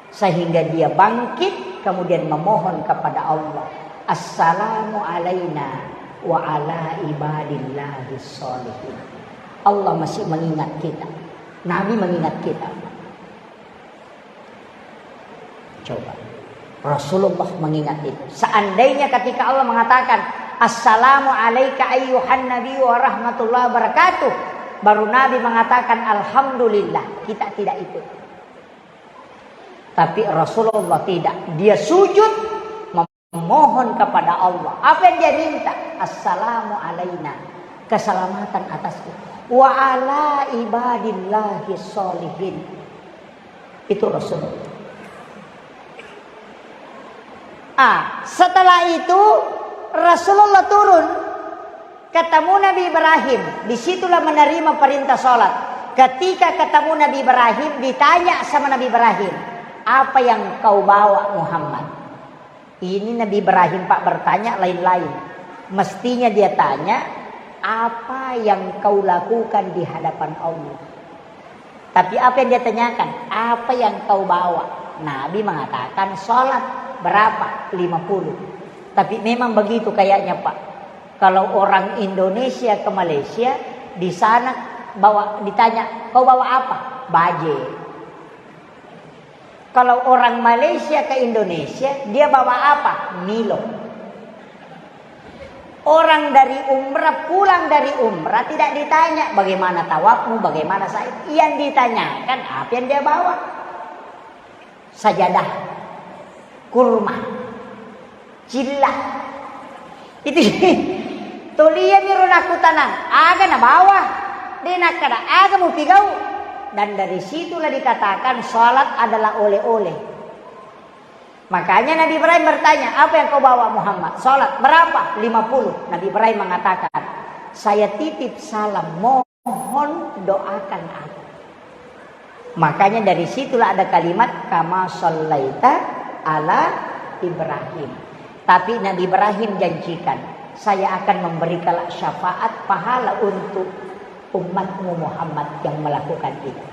Sehingga dia bangkit, kemudian memohon kepada Allah. Assalamu alayna wa ala ibadillahi sholihin. Allah masih mengingat kita. Nabi mengingat kita. Coba. Rasulullah mengingat itu. Seandainya ketika Allah mengatakan Assalamu alayka ayyuhan nabiyyu wa rahmatullahi wa barakatuh, baru Nabi mengatakan Alhamdulillah, kita tidak ikut. Tapi Rasulullah tidak. Dia sujud memohon kepada Allah. Apa yang dia minta? Assalamu alayna, keselamatan atasku. Wa ala ibadillahi sholihin. Itu Rasulullah. Setelah itu Rasulullah turun, ketemu Nabi Ibrahim. Disitulah menerima perintah sholat. Ketika ketemu Nabi Ibrahim, ditanya sama Nabi Ibrahim, apa yang kau bawa Muhammad? Ini Nabi Ibrahim Pak bertanya lain-lain. Mestinya dia tanya, apa yang kau lakukan di hadapan Allah? Tapi apa yang dia tanyakan? Apa yang kau bawa? Nabi mengatakan sholat. Berapa? 50. Tapi memang begitu kayaknya Pak. Kalau orang Indonesia ke Malaysia, di sana ditanya, kau bawa apa? Baje. Kalau orang Malaysia ke Indonesia, dia bawa apa? Milo. Orang dari umrah pulang dari umrah tidak ditanya bagaimana tawafmu, bagaimana sa'i. Yang ditanyakan apa yang dia bawa? Sajadah, kurma, cilah. Itu tulia mirun aku tanang. Aga na bawah, di nakada aga mau pigau. Dan dari situlah dikatakan sholat adalah oleh-oleh. Makanya Nabi Ibrahim bertanya, apa yang kau bawa Muhammad? Sholat berapa? 50. Nabi Ibrahim mengatakan, saya titip salam, mohon doakan aku. Makanya dari situlah ada kalimat kama shallaita ala Ibrahim. Tapi Nabi Ibrahim janjikan, saya akan memberikan syafaat pahala untuk umatmu Muhammad yang melakukan itu.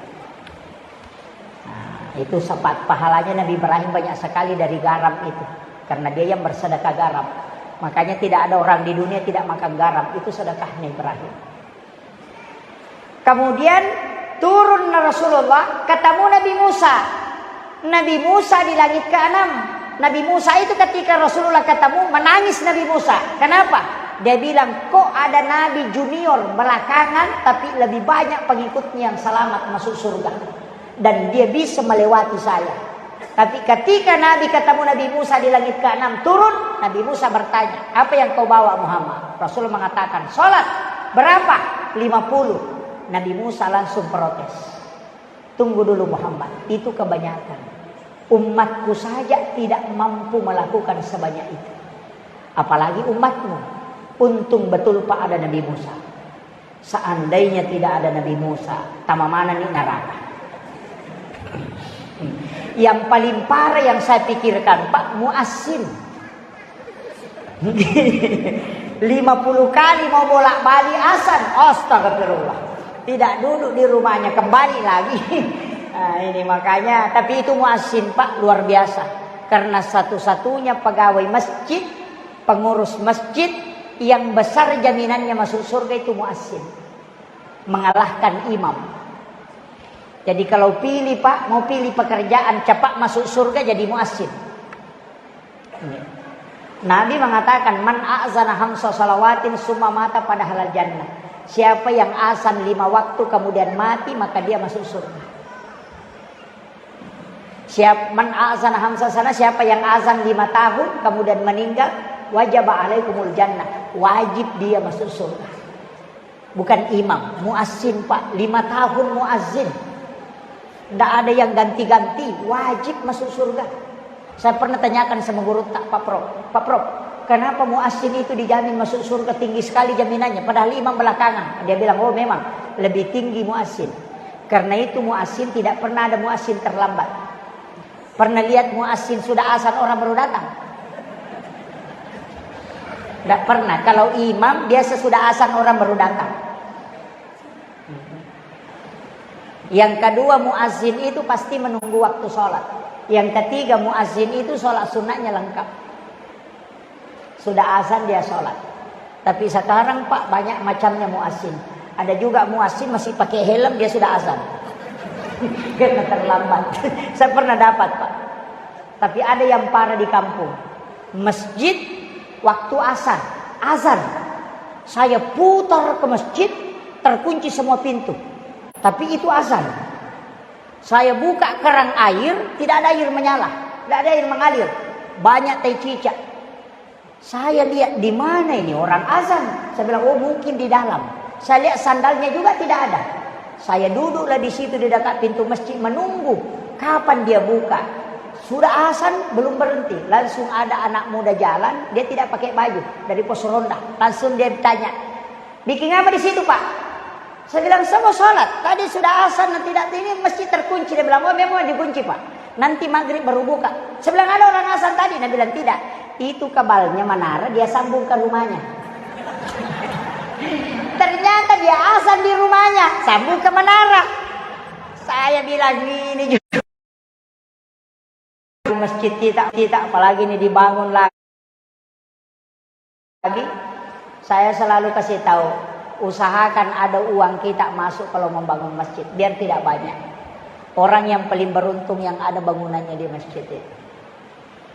Nah, itu syafaat pahalanya Nabi Ibrahim banyak sekali dari garam itu. Karena dia yang bersedekah garam. Makanya tidak ada orang di dunia tidak makan garam. Itu sedekahnya Ibrahim. Kemudian turun Rasulullah, ketemu Nabi Musa. Nabi Musa di langit ke-6. Nabi Musa itu ketika Rasulullah ketemu menangis Nabi Musa. Kenapa? Dia bilang, kok ada Nabi junior belakangan tapi lebih banyak pengikutnya yang selamat masuk surga. Dan dia bisa melewati saya. Tapi ketika Nabi ketemu Nabi Musa di langit ke-6 turun, Nabi Musa bertanya, apa yang kau bawa Muhammad? Rasul mengatakan, sholat. Berapa? 50. Nabi Musa langsung protes. Tunggu dulu Muhammad, itu kebanyakan. Umatku saja tidak mampu melakukan sebanyak itu. Apalagi umatmu. Untung betul Pak ada Nabi Musa. Seandainya tidak ada Nabi Musa, tamamana nih neraka. Yang paling parah yang saya pikirkan Pak, muazzin. 50 kali mau bolak-balik azan, astagfirullah. Tidak duduk di rumahnya, kembali lagi. Nah, ini makanya, tapi itu muazzin Pak luar biasa. Karena satu-satunya pegawai masjid, pengurus masjid yang besar jaminannya masuk surga itu muazzin. Mengalahkan imam. Jadi kalau pilih Pak, mau pilih pekerjaan cepat masuk surga jadi muazzin. Nabi mengatakan man a'zana hamsa salawatin summa mata pada halal jannah. Siapa yang azan 5 waktu kemudian mati maka dia masuk surga. Man a'zana hamsa sana, siapa yang azan 5 tahun kemudian meninggal wajib alaikumul jannah, wajib dia masuk surga. Bukan imam, muazzin Pak, 5 tahun muazzin. Tidak ada yang ganti-ganti, wajib masuk surga. Saya pernah tanyakan sama Gurutta, Pak Prof, kenapa muazzin itu dijamin masuk surga tinggi sekali jaminannya, padahal imam belakangan. Dia bilang, oh memang lebih tinggi muazzin. Karena itu muazzin tidak pernah ada muazzin terlambat. Pernah lihat muazzin sudah azan orang baru datang? Tidak pernah. Kalau imam biasa sudah azan orang baru datang. Yang kedua, muazzin itu pasti menunggu waktu sholat. Yang ketiga, muazzin itu sholat sunnahnya lengkap. Sudah azan dia sholat. Tapi sekarang Pak banyak macamnya muazzin. Ada juga muazzin masih pakai helm dia sudah azan. Karena terlambat. Saya pernah dapat Pak. Tapi ada yang parah di kampung. Masjid waktu azan. Saya putar ke masjid, terkunci semua pintu. Tapi itu azan. Saya buka keran air, tidak ada air menyala, tidak ada air mengalir. Banyak teh cicak. Saya lihat di mana ini orang azan. Saya bilang, oh mungkin di dalam. Saya lihat sandalnya juga tidak ada. Saya duduklah di situ di dekat pintu masjid menunggu kapan dia buka. Sudah azan belum berhenti. Langsung ada anak muda jalan, dia tidak pakai baju dari pos ronda. Langsung dia tanya, bikin apa di situ Pak? Saya bilang, saya mau sholat. Tadi sudah azan, nanti ini masjid terkunci. Dia bilang, oh memang dikunci Pak. Nanti maghrib baru buka. Saya bilang, ada orang azan tadi. Dia bilang, tidak. Itu kabalnya menara, dia sambung ke rumahnya. Ternyata dia azan di rumahnya, sambung ke menara. Saya bilang, ini juga. Masjid kita, apalagi ini dibangun lagi. Saya selalu kasih tahu, usahakan ada uang kita masuk kalau membangun masjid, biar tidak banyak. Orang yang paling beruntung yang ada bangunannya di masjid itu.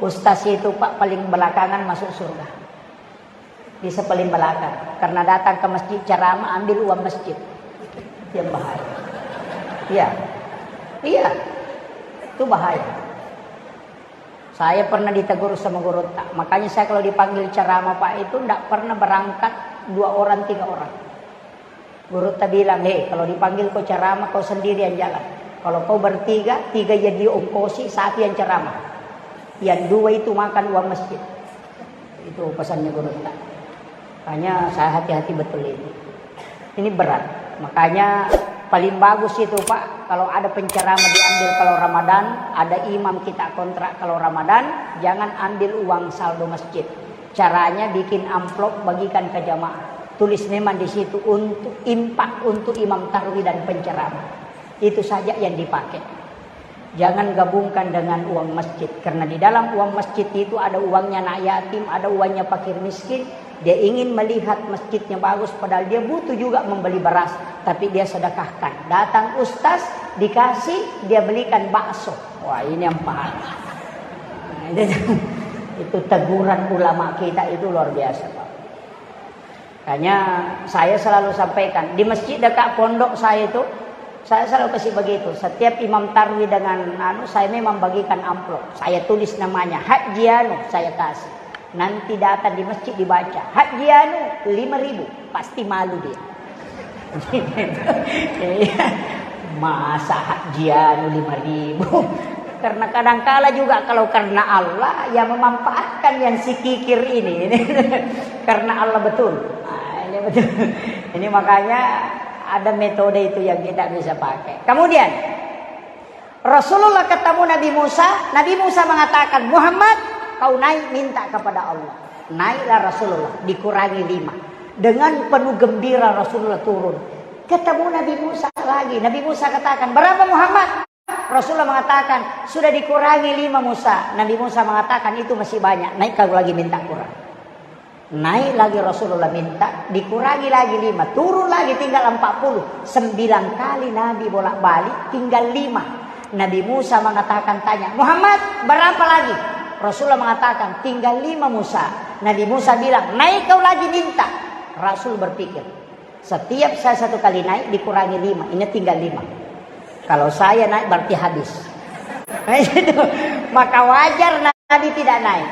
Ustaz itu Pak paling belakangan masuk surga. Bisa paling belakang. Karena datang ke masjid ceramah ambil uang masjid. Yang bahaya. Iya. Itu bahaya. Saya pernah ditegur sama Gurutta. Makanya saya kalau dipanggil ceramah Pak itu tidak pernah berangkat 2 orang 3 orang. Gurutta bilang, kalau dipanggil kau ceramah kau sendirian jalan. Kalau kau bertiga, 3 jadi ongkosi, 1 yang ceramah. Yang 2 itu makan uang masjid. Itu pesannya Gurutta. Makanya saya hati-hati betul ini. Ini berat. Makanya paling bagus itu Pak, kalau ada penceramah diambil kalau Ramadan, ada imam kita kontrak kalau Ramadan, jangan ambil uang saldo masjid. Caranya bikin amplop bagikan ke jamaah. Tulis memang di situ untuk impak untuk imam tarwih dan penceramah. Itu saja yang dipakai. Jangan gabungkan dengan uang masjid. Karena di dalam uang masjid itu ada uangnya anak yatim, ada uangnya fakir miskin. Dia ingin melihat masjidnya bagus padahal dia butuh juga membeli beras. Tapi dia sedekahkan. Datang ustaz, dikasih, dia belikan bakso. Wah ini yang parah. Itu teguran ulama kita itu luar biasa Pak. Makanya saya selalu sampaikan di masjid dekat pondok saya itu, saya selalu kasih begitu. Setiap imam tarwih dengan saya memang bagikan amplop. Saya tulis namanya Hajianu, saya kasih. Nanti datang di masjid dibaca Hajianu 5.000, pasti malu dia. Masa Hajianu 5.000? Karena kadang-kala juga kalau karena Allah yang memanfaatkan yang si kikir ini. Karena Allah betul. Ini betul. Ini makanya ada metode itu yang kita bisa pakai. Kemudian Rasulullah ketemu Nabi Musa. Nabi Musa mengatakan, Muhammad, kau naik minta kepada Allah. Naiklah Rasulullah, dikurangi 5. Dengan penuh gembira Rasulullah turun. Ketemu Nabi Musa lagi. Nabi Musa katakan, berapa Muhammad? Rasulullah mengatakan, sudah dikurangi 5 Musa. Nabi Musa mengatakan, itu masih banyak. Naik kau lagi minta kurang. Naik lagi Rasulullah minta, dikurangi lagi 5. Turun lagi tinggal 40. 9 kali Nabi bolak-balik, tinggal 5. Nabi Musa mengatakan, tanya, Muhammad berapa lagi? Rasulullah mengatakan, tinggal 5 Musa. Nabi Musa bilang, naik kau lagi minta. Rasul berpikir, setiap saya 1 kali naik dikurangi 5. Ini tinggal 5. Kalau saya naik berarti habis. Maka wajar Nabi tidak naik.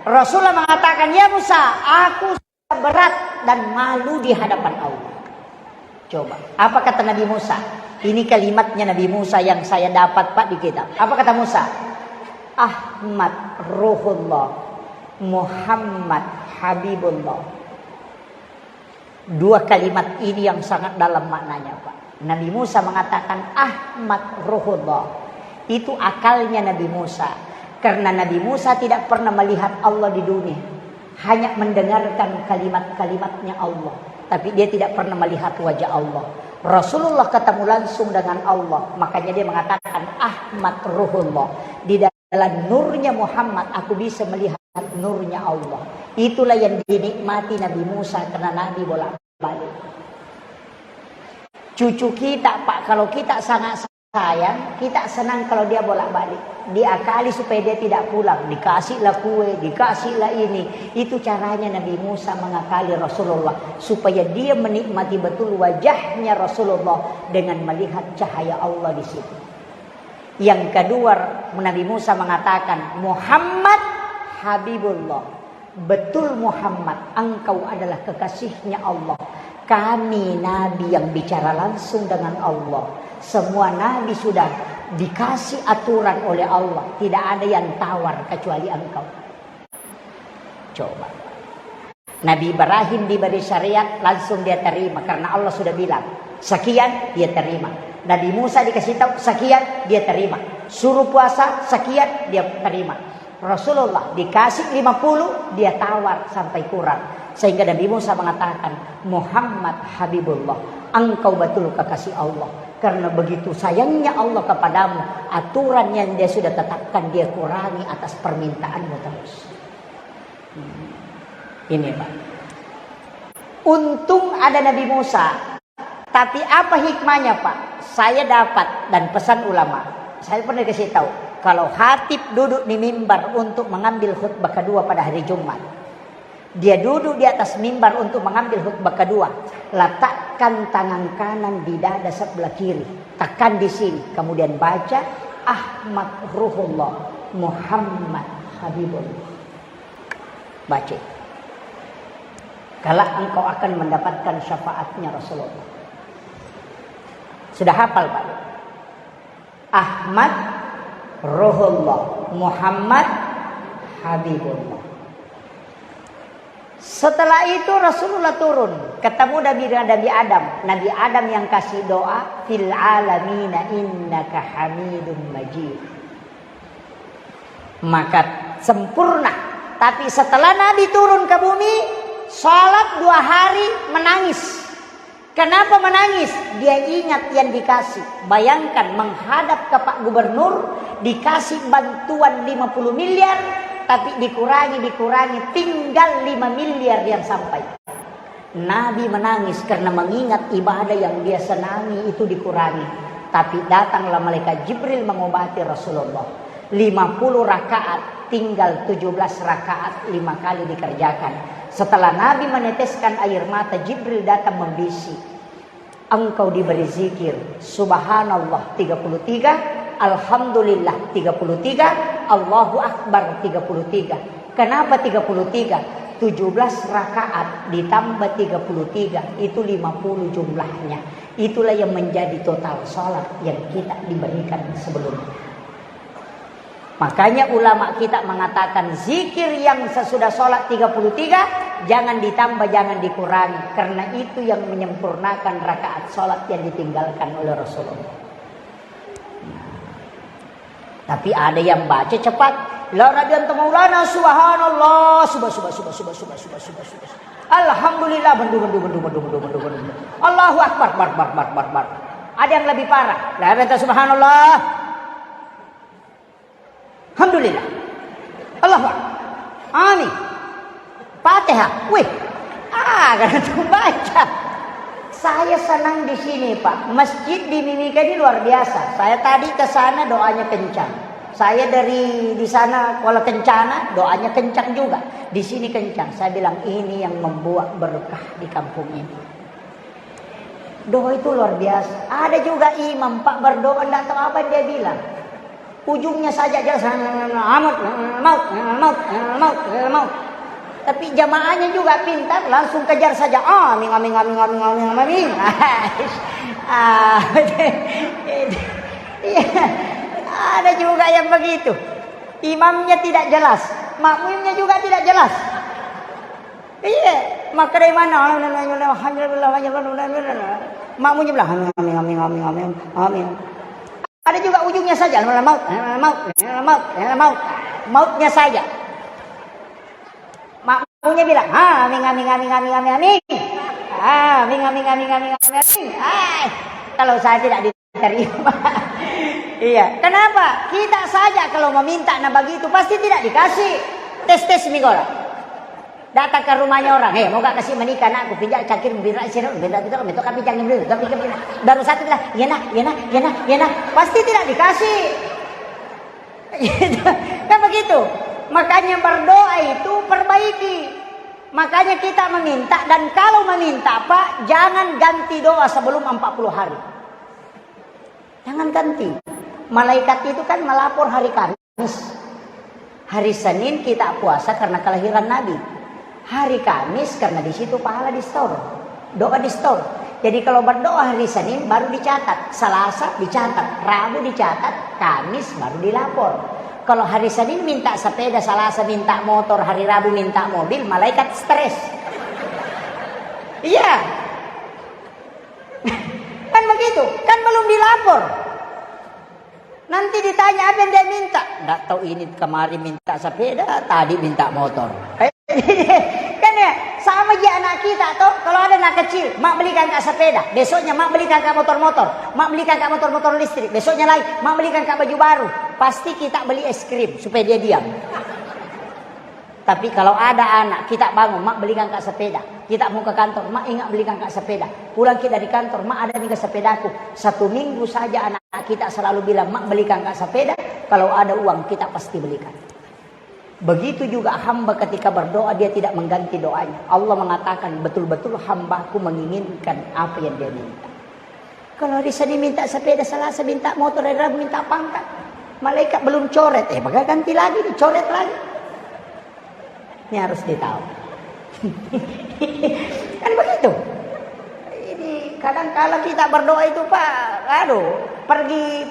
Rasulullah mengatakan, ya Musa, aku berat dan malu di hadapan Allah. Coba, apa kata Nabi Musa? Ini kalimatnya Nabi Musa yang saya dapat Pak di kitab. Apa kata Musa? Ahmad Ruhullah, Muhammad Habibullah. 2 kalimat ini yang sangat dalam maknanya Pak. Nabi Musa mengatakan Ahmad Ruhullah. Itu akalnya Nabi Musa. Karena Nabi Musa tidak pernah melihat Allah di dunia. Hanya mendengarkan kalimat-kalimatnya Allah. Tapi dia tidak pernah melihat wajah Allah. Rasulullah ketemu langsung dengan Allah. Makanya dia mengatakan, Ahmad Ruhullah. Di dalam nurnya Muhammad, aku bisa melihat nurnya Allah. Itulah yang dinikmati Nabi Musa karena Nabi bolak-balik. Cucu kita, Pak, kalau kita sangat sayang, kita senang kalau dia bolak-balik. Diakali supaya dia tidak pulang. Dikasihlah kue, dikasihlah ini. Itu caranya Nabi Musa mengakali Rasulullah. Supaya dia menikmati betul wajahnya Rasulullah dengan melihat cahaya Allah di situ. Yang kedua, Nabi Musa mengatakan, Muhammad Habibullah. Betul Muhammad, engkau adalah kekasihnya Allah. Kami Nabi yang bicara langsung dengan Allah. Semua Nabi sudah dikasih aturan oleh Allah. Tidak ada yang tawar kecuali engkau. Coba. Nabi Ibrahim diberi syariat, langsung dia terima. Karena Allah sudah bilang, sekian dia terima. Nabi Musa dikasih tahu, sekian dia terima. Suruh puasa, sekian dia terima. Rasulullah dikasih 50, dia tawar sampai kurang. Sehingga Nabi Musa mengatakan, Muhammad Habibullah, engkau betul kekasih Allah. Karena begitu sayangnya Allah kepadamu, aturan yang dia sudah tetapkan dia kurangi atas permintaanmu terus. Ini Pak. Untung ada Nabi Musa. Tapi apa hikmahnya Pak? Saya dapat dan pesan ulama. Saya pernah kasih tahu. Kalau khatib duduk di mimbar untuk mengambil khutbah kedua pada hari Jumat. Dia duduk di atas mimbar untuk mengambil khutbah kedua. Letakkan tangan kanan di dada sebelah kiri. Tekan di sini. Kemudian baca Ahmad Ruhullah Muhammad Habibullah. Baca. Kalau engkau akan mendapatkan syafaatnya Rasulullah. Sudah hafal Pak? Ahmad Ruhullah Muhammad Habibullah. Setelah itu Rasulullah turun, ketemu Nabi Adam. Nabi Adam yang kasih doa, fil alamina innaka hamidun majid. Maka sempurna. Tapi setelah Nabi turun ke bumi, sholat 2 hari menangis. Kenapa menangis? Dia ingat yang dikasih. Bayangkan menghadap ke Pak Gubernur, dikasih bantuan 50 miliar, tapi dikurangi, tinggal 5 miliar yang sampai. Nabi menangis karena mengingat ibadah yang dia senangi itu dikurangi. Tapi datanglah malaikat Jibril mengobati Rasulullah. 50 rakaat, tinggal 17 rakaat, 5 kali dikerjakan. Setelah Nabi meneteskan air mata, Jibril datang membisik. Engkau diberi zikir Subhanallah 33, Alhamdulillah 33, Allahu Akbar 33. Kenapa 33? 17 rakaat ditambah 33, itu 50 jumlahnya. Itulah yang menjadi total sholat yang kita diberikan sebelumnya. Makanya ulama kita mengatakan zikir yang sesudah sholat 33 jangan ditambah, jangan dikurangi. Karena itu yang menyempurnakan rakaat sholat yang ditinggalkan oleh Rasulullah. Tapi ada yang baca cepat. La radiyantu maulana subhanallah subhanallah. Alhamdulillah bendu. Allahu akbar bar. Ada yang lebih parah. La radiyantu subhanallah. Alhamdulillah. Allahu akbar. Amin. Fatihah. Wih. Karena itu baca. Saya senang di sini, Pak. Masjid di Mimika ini luar biasa. Saya tadi ke sana doanya kencang. Saya dari di sana kalau kencana doanya kencang juga. Di sini kencang. Saya bilang ini yang membuat berkah di kampung ini. Doa itu luar biasa. Ada juga imam Pak berdoa enggak tahu apa dia bilang. Ujungnya saja jelas maut. Tapi jamaahnya juga pintar, langsung kejar saja. Amin. Ada juga yang begitu. Imamnya tidak jelas, makmumnya juga tidak jelas. Iya, maka dari mana? Makmumnya bilang amin. Ada juga ujungnya saja, maut, mautnya saja. Makmunya bilang, amin. Kalau saya tidak diterima. Iya, kenapa? Kita saja kalau meminta begitu pasti tidak dikasih. Tes migora. Datang ke rumahnya orang, mau gak kasih menikah nak, aku pinjak cakir bina sini, bina itu kami jangan beli, tapi baru satu bilang, ya nak, pasti tidak dikasih. Kan begitu. Makanya berdoa itu perbaiki. Makanya kita meminta, dan kalau meminta Pak, jangan ganti doa sebelum 40 hari. Jangan ganti. Malaikat itu kan melapor hari Kamis. Hari Senin kita puasa karena kelahiran Nabi. Hari Kamis karena di situ pahala di store. Doa di store. Jadi kalau berdoa hari Senin baru dicatat, Selasa dicatat, Rabu dicatat, Kamis baru dilapor. Kalau hari Senin minta sepeda, Selasa minta motor, hari Rabu minta mobil, malaikat stres. Iya. Kan begitu, kan belum dilapor. Nanti ditanya apa yang dia minta. Nggak tahu, ini kemarin minta sepeda, tadi minta motor. Kan ya, sama aja anak kita toh. Kalau ada anak kecil, mak belikan kak sepeda, besoknya mak belikan kak motor-motor, mak belikan kak motor-motor listrik, besoknya lagi mak belikan kak baju baru. Pasti kita beli es krim supaya dia diam. Tapi kalau ada anak, kita bangun, mak belikan kak sepeda. Kita mau ke kantor, mak ingat belikan kak sepeda. Pulang kita dari kantor, mak ada nih ke sepedaku. 1 minggu saja anak kita selalu bilang, mak belikan kak sepeda. Kalau ada uang, kita pasti belikan. Begitu juga hamba ketika berdoa, dia tidak mengganti doanya. Allah mengatakan, betul-betul hambaku menginginkan apa yang dia minta. Kalau hari Senin minta sepeda, Selasa minta motor, hari Rabu minta pangkat. Malaikat belum coret, maka ganti lagi, dicoret lagi. Ini harus ditahu. Kan begitu. Ini kadang-kala kita berdoa itu Pak,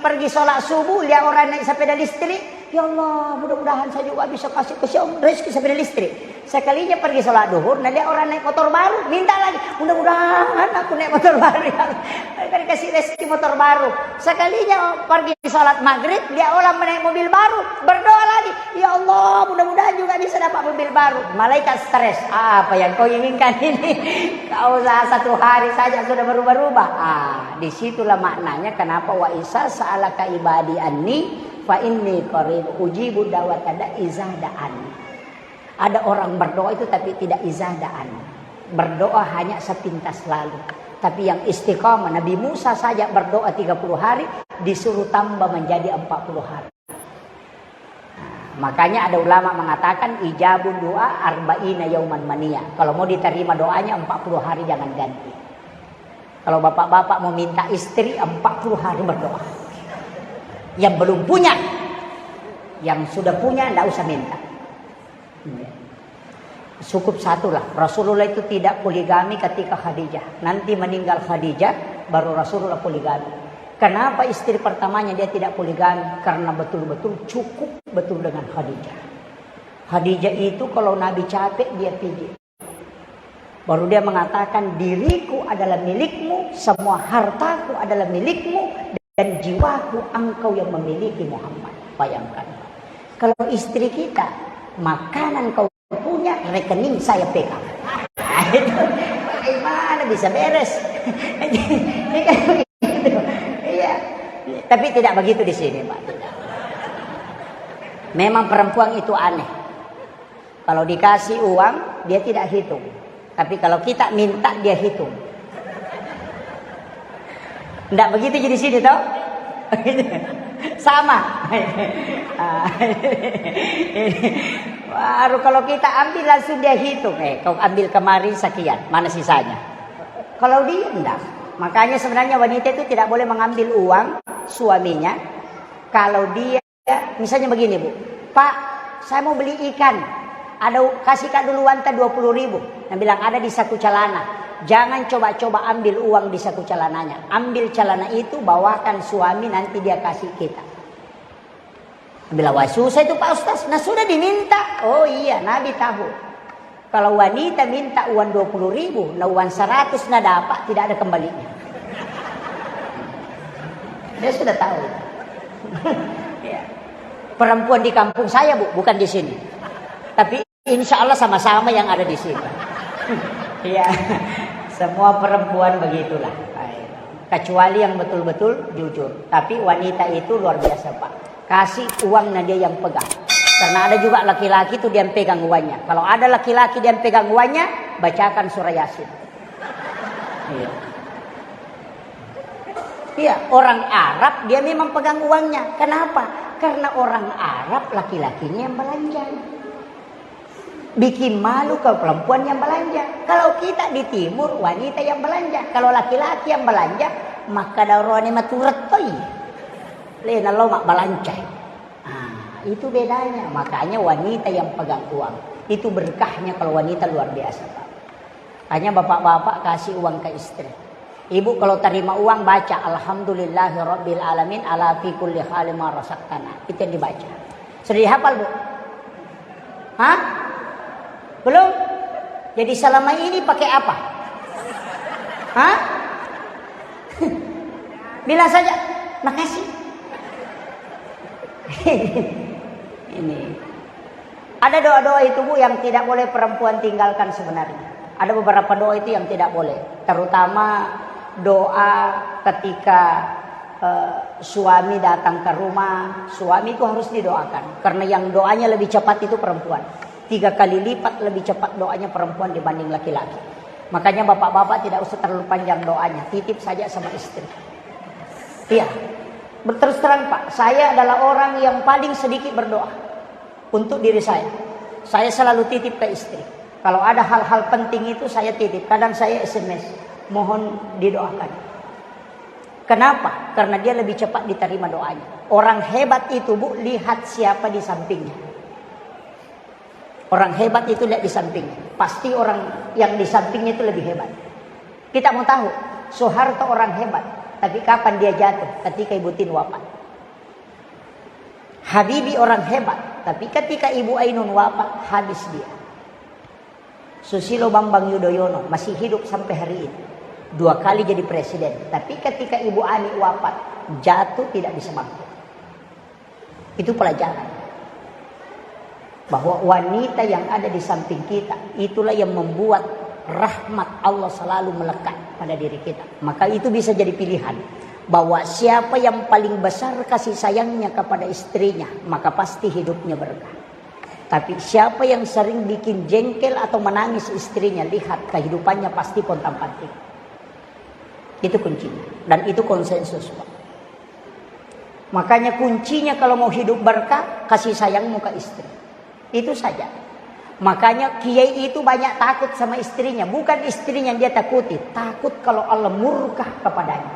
pergi sholat subuh, lihat orang naik sepeda listrik, ya Allah, mudah-mudahan saya juga bisa kasih rezeki sepeda listrik. Sekalinya pergi sholat duhur, nah lihat orang naik motor baru, minta lagi, mudah-mudahan aku naik motor baru, ya Allah, kasih rezeki motor baru. Sekalinya pergi sholat maghrib, lihat orang naik mobil baru, berdoa lagi, ya Allah, mudah-mudahan juga bisa dapat mobil baru. Malaikat stres, apa yang kau inginkan ini? Kau usaha 1 hari saja sudah berubah-ubah. Disitulah maknanya kenapa wa isa sa'alaka ibadi anni fa inni qarib ujibu da'wata iza da'ani. Ada orang berdoa itu tapi tidak izah da'ani. Berdoa hanya sepintas lalu. Tapi yang istiqamah, Nabi Musa saja berdoa 30 hari disuruh tambah menjadi 40 hari. Makanya ada ulama mengatakan ijabun doa arba'ina yauman mania. Kalau mau diterima doanya 40 hari jangan ganti. Kalau bapak-bapak mau minta istri 40 hari berdoa. Yang belum punya, yang sudah punya tidak usah minta. Cukup 1 lah. Rasulullah itu tidak poligami ketika Khadijah. Nanti meninggal Khadijah baru Rasulullah poligami. Kenapa istri pertamanya dia tidak poligami? Karena betul-betul cukup betul dengan Khadijah. Khadijah itu kalau Nabi capek dia pijit. Baru dia mengatakan diriku adalah milikmu, semua hartaku adalah milikmu, dan jiwaku engkau yang memiliki Muhammad. Bayangkan. Kalau istri kita, makanan kau punya, rekening saya pegang. Bagaimana bisa beres? Iya. Tapi tidak begitu di sini, Pak. Memang perempuan itu aneh. Kalau dikasih uang, dia tidak hitung. Tapi kalau kita minta, dia hitung. Tidak begitu jadi sini, toh? Sama. Baru kalau kita ambil langsung dia hitung. Kau ambil kemarin sekian, mana sisanya? Kalau dia enggak. Makanya sebenarnya wanita itu tidak boleh mengambil uang suaminya. Kalau dia, misalnya begini Bu, Pak, saya mau beli ikan. Ada kasih kak duluan 20.000. Nah bilang ada di saku celana. Jangan coba-coba ambil uang di saku celananya. Ambil celana itu, bawakan suami, nanti dia kasih kita. Bila wah susah itu Pak Ustaz. Nah sudah diminta. Oh iya, Nabi tahu. Kalau wanita minta uang 20.000, nah uang 100 nah dapat, tidak ada kembalinya. Dia sudah tahu. Ya. Perempuan di kampung saya Bu, bukan di sini. Tapi insya Allah sama-sama yang ada di sini. Ya, semua perempuan begitulah. Kecuali yang betul-betul jujur. Tapi wanita itu luar biasa Pak. Kasih uang nah dia yang pegang. Karena ada juga laki-laki itu dia yang pegang uangnya. Kalau ada laki-laki dia yang pegang uangnya, bacakan surah Yasin. Iya. Iya, orang Arab dia memang pegang uangnya. Kenapa? Karena orang Arab laki-lakinya yang belanja. Bikin malu kalau perempuan yang belanja. Kalau kita di timur wanita yang belanja. Kalau laki-laki yang belanja, maka darone maturetoi. Lena lo mak belanja. Nah, itu bedanya. Makanya wanita yang pegang uang. Itu berkahnya kalau wanita luar biasa, Pak. Hanya bapak-bapak kasih uang ke istri. Ibu kalau terima uang baca alhamdulillahirabbil alamin ala fi kulli halin ma razaqtana. Itu yang dibaca. Sudah dihafal, Bu? Hah? Belum? Jadi selama ini pakai apa? Hah? Bilang saja makasih. Ini. Ada doa-doa itu Bu yang tidak boleh perempuan tinggalkan sebenarnya. Ada beberapa doa itu yang tidak boleh. Terutama doa ketika suami datang ke rumah. Suami itu harus didoakan. Karena yang doanya lebih cepat itu perempuan. 3 kali lipat lebih cepat doanya perempuan dibanding laki-laki. Makanya bapak-bapak tidak usah terlalu panjang doanya. Titip saja sama istri. Iya. Berterus terang Pak, saya adalah orang yang paling sedikit berdoa untuk diri saya. Saya selalu titip ke istri. Kalau ada hal-hal penting itu saya titip. Kadang saya SMS, mohon didoakan. Kenapa? Karena dia lebih cepat diterima doanya. Orang hebat itu Bu, lihat siapa di sampingnya. Orang hebat itu lihat di sampingnya. Pasti orang yang di sampingnya itu lebih hebat. Kita mau tahu, Soeharto orang hebat. Tapi kapan dia jatuh? Ketika Ibu Tin wafat. Habibie orang hebat. Tapi ketika Ibu Ainun wafat, habis dia. Susilo Bambang Yudhoyono masih hidup sampai hari ini. 2 kali jadi presiden. Tapi ketika Ibu Ani wafat, jatuh tidak bisa bangkit. Itu pelajaran. Bahwa wanita yang ada di samping kita, itulah yang membuat rahmat Allah selalu melekat pada diri kita. Maka itu bisa jadi pilihan. Bahwa siapa yang paling besar kasih sayangnya kepada istrinya, maka pasti hidupnya berkah. Tapi siapa yang sering bikin jengkel atau menangis istrinya, lihat kehidupannya pasti pontang-panting. Itu kuncinya. Dan itu konsensus, Pak. Makanya kuncinya kalau mau hidup berkah, kasih sayangmu ke istri. Itu saja. Makanya kiai itu banyak takut sama istrinya. Bukan istrinya yang dia takuti. Takut kalau Allah murka kepadanya.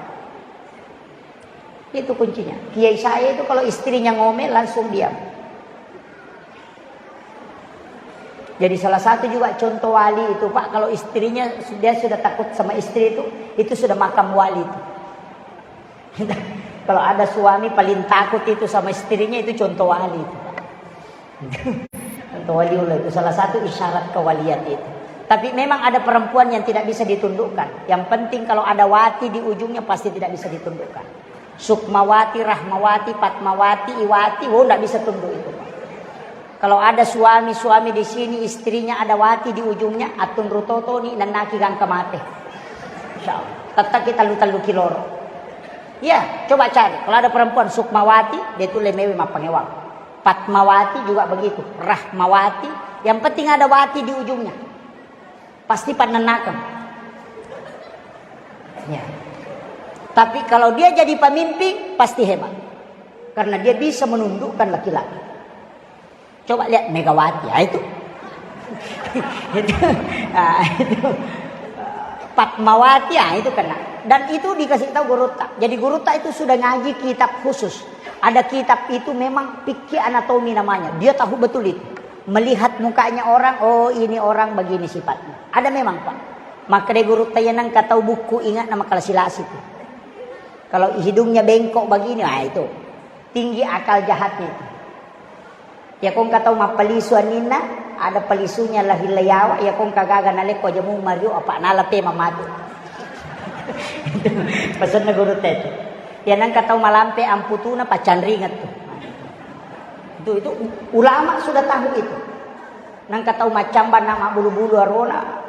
Itu kuncinya. Kiai saya itu kalau istrinya ngomel langsung diam. Jadi salah satu juga contoh wali itu Pak. Kalau istrinya dia sudah takut sama istri itu sudah makam wali itu. Kalau ada suami paling takut itu sama istrinya, itu contoh wali itu. Contoh waliullah itu salah satu isyarat kewalian itu. Tapi memang ada perempuan yang tidak bisa ditundukkan. Yang penting kalau ada wati di ujungnya pasti tidak bisa ditundukkan. Sukmawati, Rahmawati, Patmawati, Iwati, tidak bisa tunduk itu. Kalau ada suami di sini istrinya ada wati di ujungnya, atun rutoto ni nanaki kang kamate. Insyaallah. Tetap kita lu kiloro. Ya, coba cari. Kalau ada perempuan Sukmawati, dia itu lemewi mapangewang. Patmawati juga begitu, Rahmawati, yang penting ada wati di ujungnya. Pasti panenakam. Ya. Tapi kalau dia jadi pemimpin pasti hebat. Karena dia bisa menundukkan laki-laki. Coba lihat Megawati, ya itu. itu Patmawati, ya itu kena. Dan itu dikasih tahu Gurutta. Jadi Gurutta itu sudah ngaji kitab khusus. Ada kitab itu memang fikih anatomi namanya. Dia tahu betul itu. Melihat mukanya orang, oh ini orang begini sifatnya. Ada memang Pak. Maka dari Gurutta yang kata buku ingat nama kalsilasi itu. Kalau hidungnya bengkok begini, nah itu. Tinggi akal jahatnya itu. Ya kong kata mapalisu anina, ada pelisunya lahilayawa, ya kong kagaga naleko jamu mario apa nalape mamatu. Pesan na Gurutta itu. Ya nang katau malampe amputuna pacan ringet tuh. Itu ulama sudah tahu itu. Nang katau macam nama bulu-bulu arona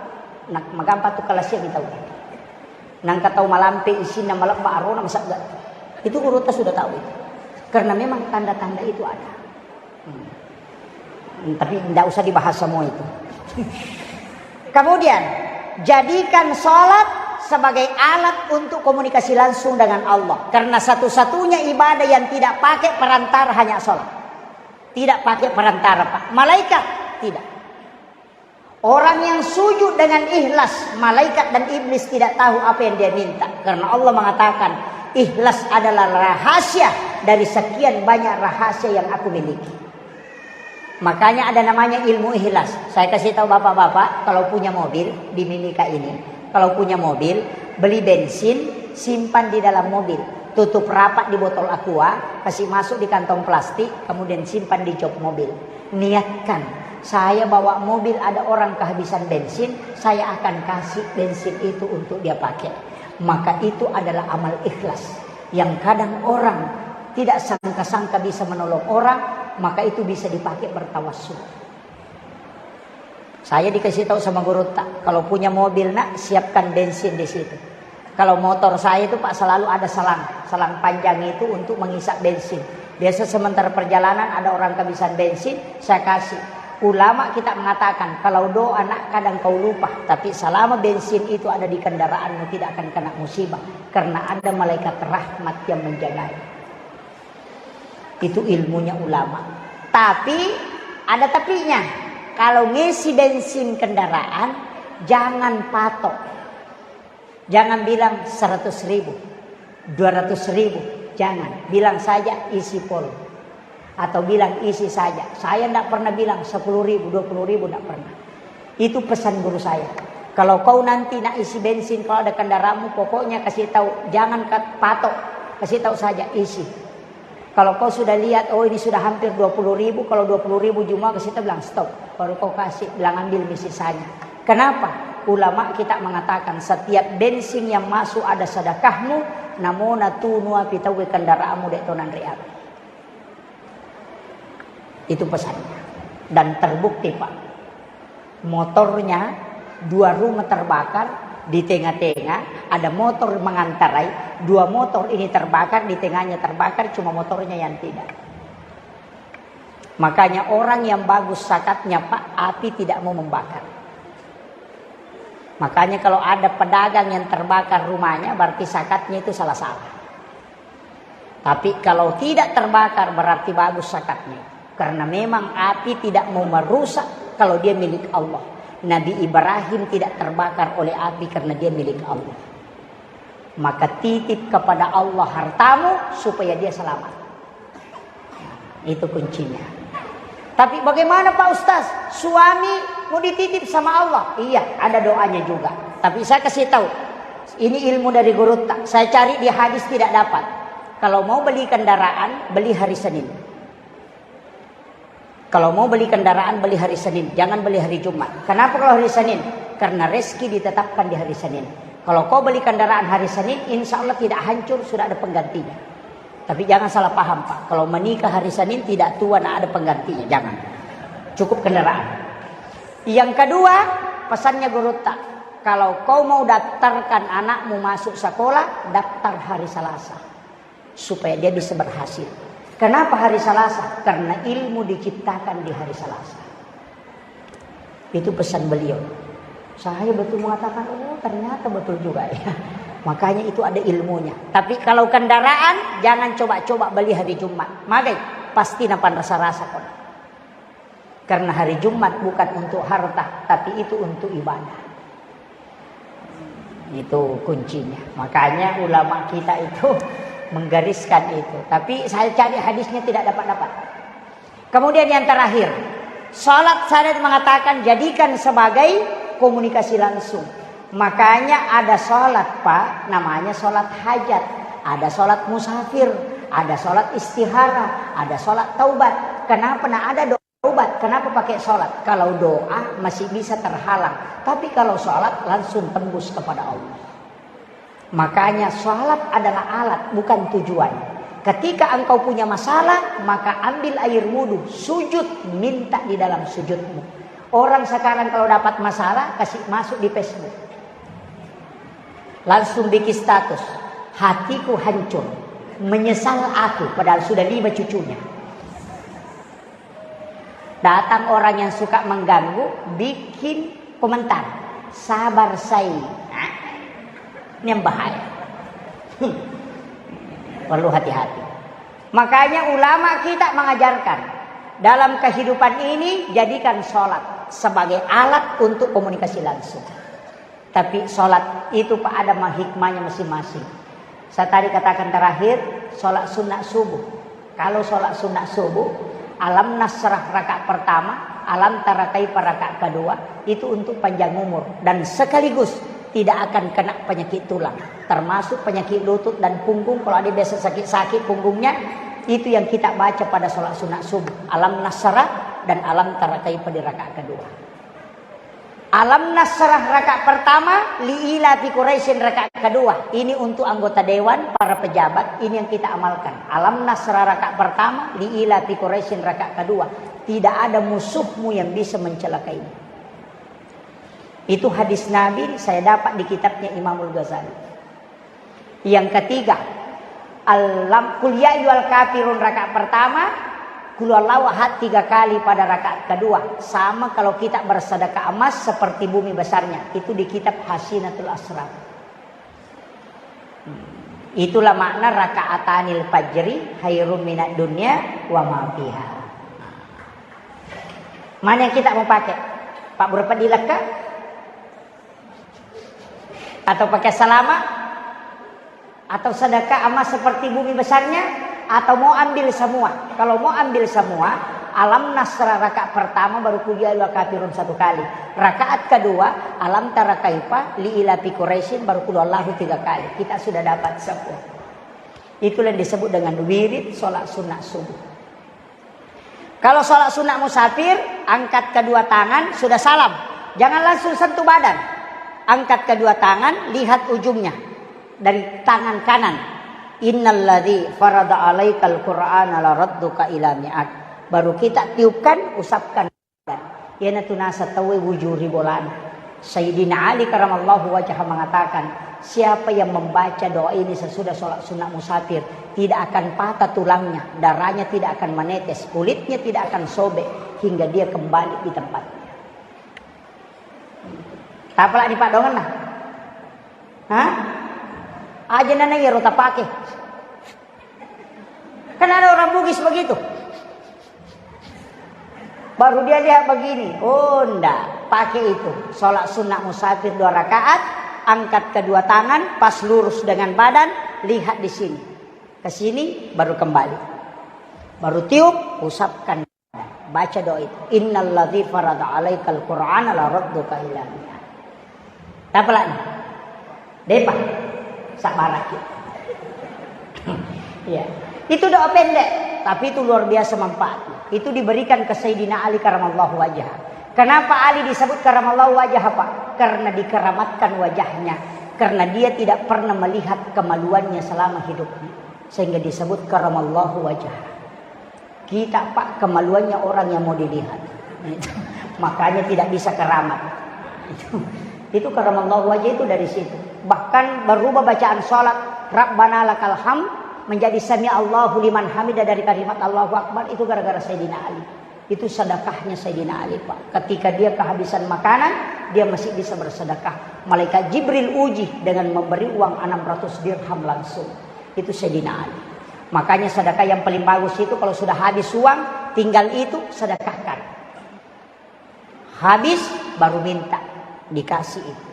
nak magampa tu kelasnya kita tahu. Nang katau malampe isina malamba arona masak gak. Itu Gurutta sudah tahu itu. Karena memang tanda-tanda itu ada. Tapi tidak usah dibahas semua itu. Kemudian jadikan sholat sebagai alat untuk komunikasi langsung dengan Allah. Karena satu-satunya ibadah yang tidak pakai perantara hanya sholat. Tidak pakai perantara, Pak. Malaikat tidak. Orang yang sujud dengan ikhlas, malaikat dan iblis tidak tahu apa yang dia minta. Karena Allah mengatakan, ikhlas adalah rahasia dari sekian banyak rahasia yang aku miliki. Makanya ada namanya ilmu ikhlas. Saya kasih tahu bapak-bapak, kalau punya mobil di Minika ini, kalau punya mobil, beli bensin, simpan di dalam mobil, tutup rapat di botol aqua, kasih masuk di kantong plastik, kemudian simpan di jok mobil. Niatkan, saya bawa mobil ada orang kehabisan bensin, saya akan kasih bensin itu untuk dia pakai. Maka itu adalah amal ikhlas. Yang kadang orang tidak sangka-sangka bisa menolong orang, maka itu bisa dipakai bertawassul. Saya dikasih tahu sama Gurutta, kalau punya mobil nak siapkan bensin di situ. Kalau motor saya itu Pak selalu ada selang panjang itu untuk mengisap bensin. Biasa sementara perjalanan ada orang kehabisan bensin, saya kasih. Ulama kita mengatakan kalau doa nak kadang kau lupa, tapi selama bensin itu ada di kendaraanmu tidak akan kena musibah, karena ada malaikat rahmat yang menjaganya. Itu ilmunya ulama. Tapi ada tapinya. Kalau ngisi bensin kendaraan, jangan patok. Jangan bilang 100.000, 200.000. Jangan. Bilang saja isi full. Atau bilang isi saja. Saya tidak pernah bilang 10.000, 20.000, tidak pernah. Itu pesan guru saya. Kalau kau nanti nak isi bensin, kalau ada kendaraanmu, pokoknya kasih tahu. Jangan patok. Kasih tahu saja isi. Kalau kau sudah lihat, oh ini sudah hampir 20.000, kalau 20.000 cuma kasih tahu, bilang stop. Baru kau kasih, bilang ambil sisanya. Kenapa? Ulama kita mengatakan setiap bensin yang masuk ada sedekahmu, namona tunua pitawi kendaraanmu dek tonan riab. Itu pesannya. Dan terbukti Pak, motornya 2 rumah terbakar, di tengah-tengah ada motor mengantarai, 2 motor ini terbakar, di tengahnya terbakar, cuma motornya yang tidak. Makanya orang yang bagus zakatnya Pak, api tidak mau membakar. Makanya kalau ada pedagang yang terbakar rumahnya, berarti zakatnya itu salah-salah. Tapi kalau tidak terbakar berarti bagus zakatnya. Karena memang api tidak mau merusak kalau dia milik Allah. Nabi Ibrahim tidak terbakar oleh api karena dia milik Allah. Maka titip kepada Allah hartamu supaya dia selamat. Itu kuncinya. Tapi bagaimana Pak Ustaz? Suami mau dititip sama Allah? Iya, ada doanya juga. Tapi saya kasih tahu, ini ilmu dari Gurutta. Saya cari di hadis tidak dapat. Kalau mau beli kendaraan, beli hari Senin. Kalau mau beli kendaraan, beli hari Senin. Jangan beli hari Jumat. Kenapa kalau hari Senin? Karena rezeki ditetapkan di hari Senin. Kalau kau beli kendaraan hari Senin, insya Allah tidak hancur, sudah ada penggantinya. Tapi jangan salah paham Pak. Kalau menikah hari Senin tidak tua, tidak ada penggantinya. Jangan. Cukup kendaraan. Yang kedua, pesannya Gurutta. Kalau kau mau daftarkan anakmu masuk sekolah, daftar hari Selasa. Supaya dia bisa berhasil. Kenapa hari Selasa? Karena ilmu diciptakan di hari Selasa. Itu pesan beliau. Saya betul mengatakan, oh ternyata betul juga ya. Makanya itu ada ilmunya. Tapi kalau kendaraan, jangan coba-coba beli hari Jumat. Magai, pasti napan rasa-rasa kok. Karena hari Jumat bukan untuk harta, tapi itu untuk ibadah. Itu kuncinya. Makanya ulama kita itu menggariskan itu. Tapi saya cari hadisnya tidak dapat. Kemudian yang terakhir, salat saya mengatakan jadikan sebagai komunikasi langsung. Makanya ada salat Pak, namanya salat hajat, ada salat musafir, ada salat istihara, ada salat taubat. Kenapa ada taubat? Kenapa pakai salat? Kalau doa masih bisa terhalang, tapi kalau salat langsung tembus kepada Allah. Makanya sholat adalah alat, bukan tujuan. Ketika engkau punya masalah, maka ambil air wudhu, sujud, minta di dalam sujudmu. Orang sekarang kalau dapat masalah, kasih masuk di Facebook. Langsung bikin status, hatiku hancur, menyesal aku, padahal sudah 5 cucunya. Datang orang yang suka mengganggu, bikin komentar, sabar say. Ini yang bahaya. Perlu hati-hati. Makanya ulama kita mengajarkan, dalam kehidupan ini jadikan sholat sebagai alat untuk komunikasi langsung. Tapi sholat itu Pak ada hikmahnya masing-masing. Saya tadi katakan terakhir, sholat sunat subuh. Kalau sholat sunat subuh, alam nasrah rakaat pertama, alam tarakai rakaat kedua, itu untuk panjang umur. Dan sekaligus tidak akan kena penyakit tulang, termasuk penyakit lutut dan punggung. Kalau ada biasa sakit-sakit punggungnya, itu yang kita baca pada sholat sunat subuh, alam nasrah dan alam tarakai pada rakaat kedua. Alam nasrah rakaat pertama, liila fi Quraisyin rakaat kedua. Ini untuk anggota dewan, para pejabat, ini yang kita amalkan. Alam nasrah rakaat pertama, liila fi Quraisyin rakaat kedua. Tidak ada musuhmu yang bisa mencelakaimu. Itu hadis Nabi, saya dapat di kitabnya Imamul Ghazali. Yang ketiga, Qul ya ayyuhal kafirun rakaat pertama, Qul huwallahu ahad 3 kali pada rakaat kedua. Sama kalau kita bersedekah emas seperti bumi besarnya. Itu di kitab Hasinatul Asrar. Itulah makna rakaatanil fajri khairum minad dunya wa ma fiha. Mana yang kita mau pakai? Pak berapa di Lekah? Atau pakai Selamat, atau sedekah emas seperti bumi besarnya, atau mau ambil semua? Kalau mau ambil semua, alam nasrah rakaat pertama baru kuliah kafirun 1 kali. Rakaat kedua, alam tara kaifa liila fi Quraisyin baru kulullahu 3 kali. Kita sudah dapat 10. Itulah yang disebut dengan wirid sholat sunat subuh. Kalau sholat sunat musafir, angkat kedua tangan, sudah salam. Jangan langsung sentuh badan. Angkat kedua tangan, lihat ujungnya dari tangan kanan. Innalladzi farada 'alaikal qur'ana laradduka ila mi'ad. Baru kita tiupkan, usapkan. Yana tunasa tawi wujuri bolan. Sayyidina Ali karamallahu wajhah mengatakan, siapa yang membaca doa ini sesudah sholat sunat musafir, tidak akan patah tulangnya, darahnya tidak akan menetes, kulitnya tidak akan sobek hingga dia kembali di tempatnya. Tapalak di Pak Dongan lah. Hah? Aja nana ya rota pakai. Kan ada orang Bugis begitu. Baru dia lihat begini. Oh enggak, pakai itu. Sholat sunat musafir 2 rakaat, angkat kedua tangan, pas lurus dengan badan, lihat di sini. Ke sini baru kembali. Baru tiup, usapkan. Baca doa itu. Innalladzi farada 'alaikal qur'ana laradduka ila mi'ad. Apa lagi? Depa, sabarak. Ya, itu doa pendek, tapi itu luar biasa manfaatnya. Itu diberikan ke Sayyidina Ali karamallahu wajhah. Kenapa Ali disebut karamallahu wajhah Pak? Karena dikeramatkan wajahnya, karena dia tidak pernah melihat kemaluannya selama hidupnya, sehingga disebut karamallahu wajhah. Kita Pak kemaluannya orang yang mau dilihat, makanya tidak bisa keramat. Itu karamallahu wajah itu dari situ. Bahkan berubah bacaan sholat Rabbana lakal hamd menjadi sami Allahu liman hamidah dari kalimat Allahu Akbar. Itu gara-gara Sayyidina Ali. Itu sedekahnya Sayyidina Ali Pak. Ketika dia kehabisan makanan, dia masih bisa bersedekah. Malaikat Jibril uji dengan memberi uang 600 dirham langsung. Itu Sayyidina Ali. Makanya sedekah yang paling bagus itu kalau sudah habis uang, tinggal itu sedekahkan. Habis baru minta. Dikasih itu.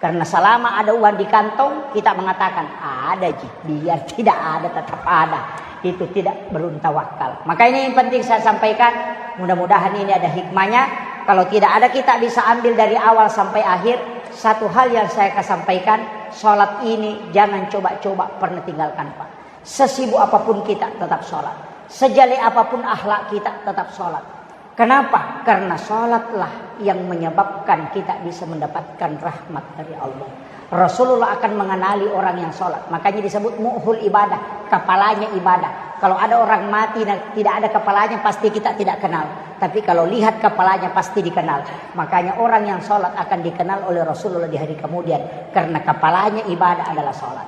Karena selama ada uang di kantong, kita mengatakan ada ji, biar tidak ada tetap ada. Itu tidak beruntawakal. Maka ini yang penting saya sampaikan. Mudah-mudahan ini ada hikmahnya. Kalau tidak ada kita bisa ambil dari awal sampai akhir. Satu hal yang saya akan sampaikan, sholat ini jangan coba-coba pernah tinggalkan Pak. Sesibuk apapun kita tetap sholat. Sejelek apapun akhlak kita tetap sholat. Kenapa? Karena sholatlah yang menyebabkan kita bisa mendapatkan rahmat dari Allah. Rasulullah akan mengenali orang yang sholat. Makanya disebut mu'hul ibadah, kepalanya ibadah. Kalau ada orang mati dan tidak ada kepalanya, pasti kita tidak kenal. Tapi kalau lihat kepalanya pasti dikenal. Makanya orang yang sholat akan dikenal oleh Rasulullah di hari kemudian. Karena kepalanya ibadah adalah sholat.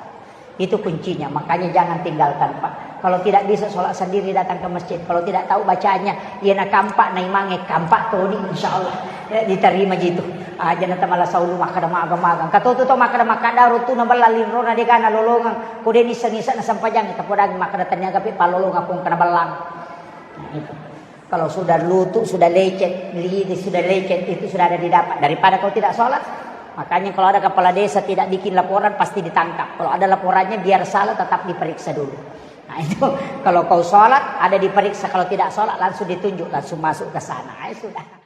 Itu kuncinya. Makanya jangan tinggalkan, Pak. Kalau tidak bisa sholat sendiri, datang ke masjid. Kalau tidak tahu bacanya, ya nak kampak na imange kampak to ni insyaallah diterima gitu. Aja na tamala saulu makada agama. Katutu to makada makada rutu na balalin ro na de kana lolongang kude ni sanisa na sampajang kita podang makada tanya gapi palolong akong kana balang. Nah, itu. Kalau sudah lutut, sudah lecet, sudah lecet, itu sudah ada didapat. Daripada kau tidak sholat. Makanya kalau ada kepala desa tidak bikin laporan pasti ditangkap. Kalau ada laporannya biar salah tetap diperiksa dulu. Nah itu kalau kau sholat ada diperiksa, kalau tidak sholat langsung ditunjuk, langsung masuk ke sana. Sudah.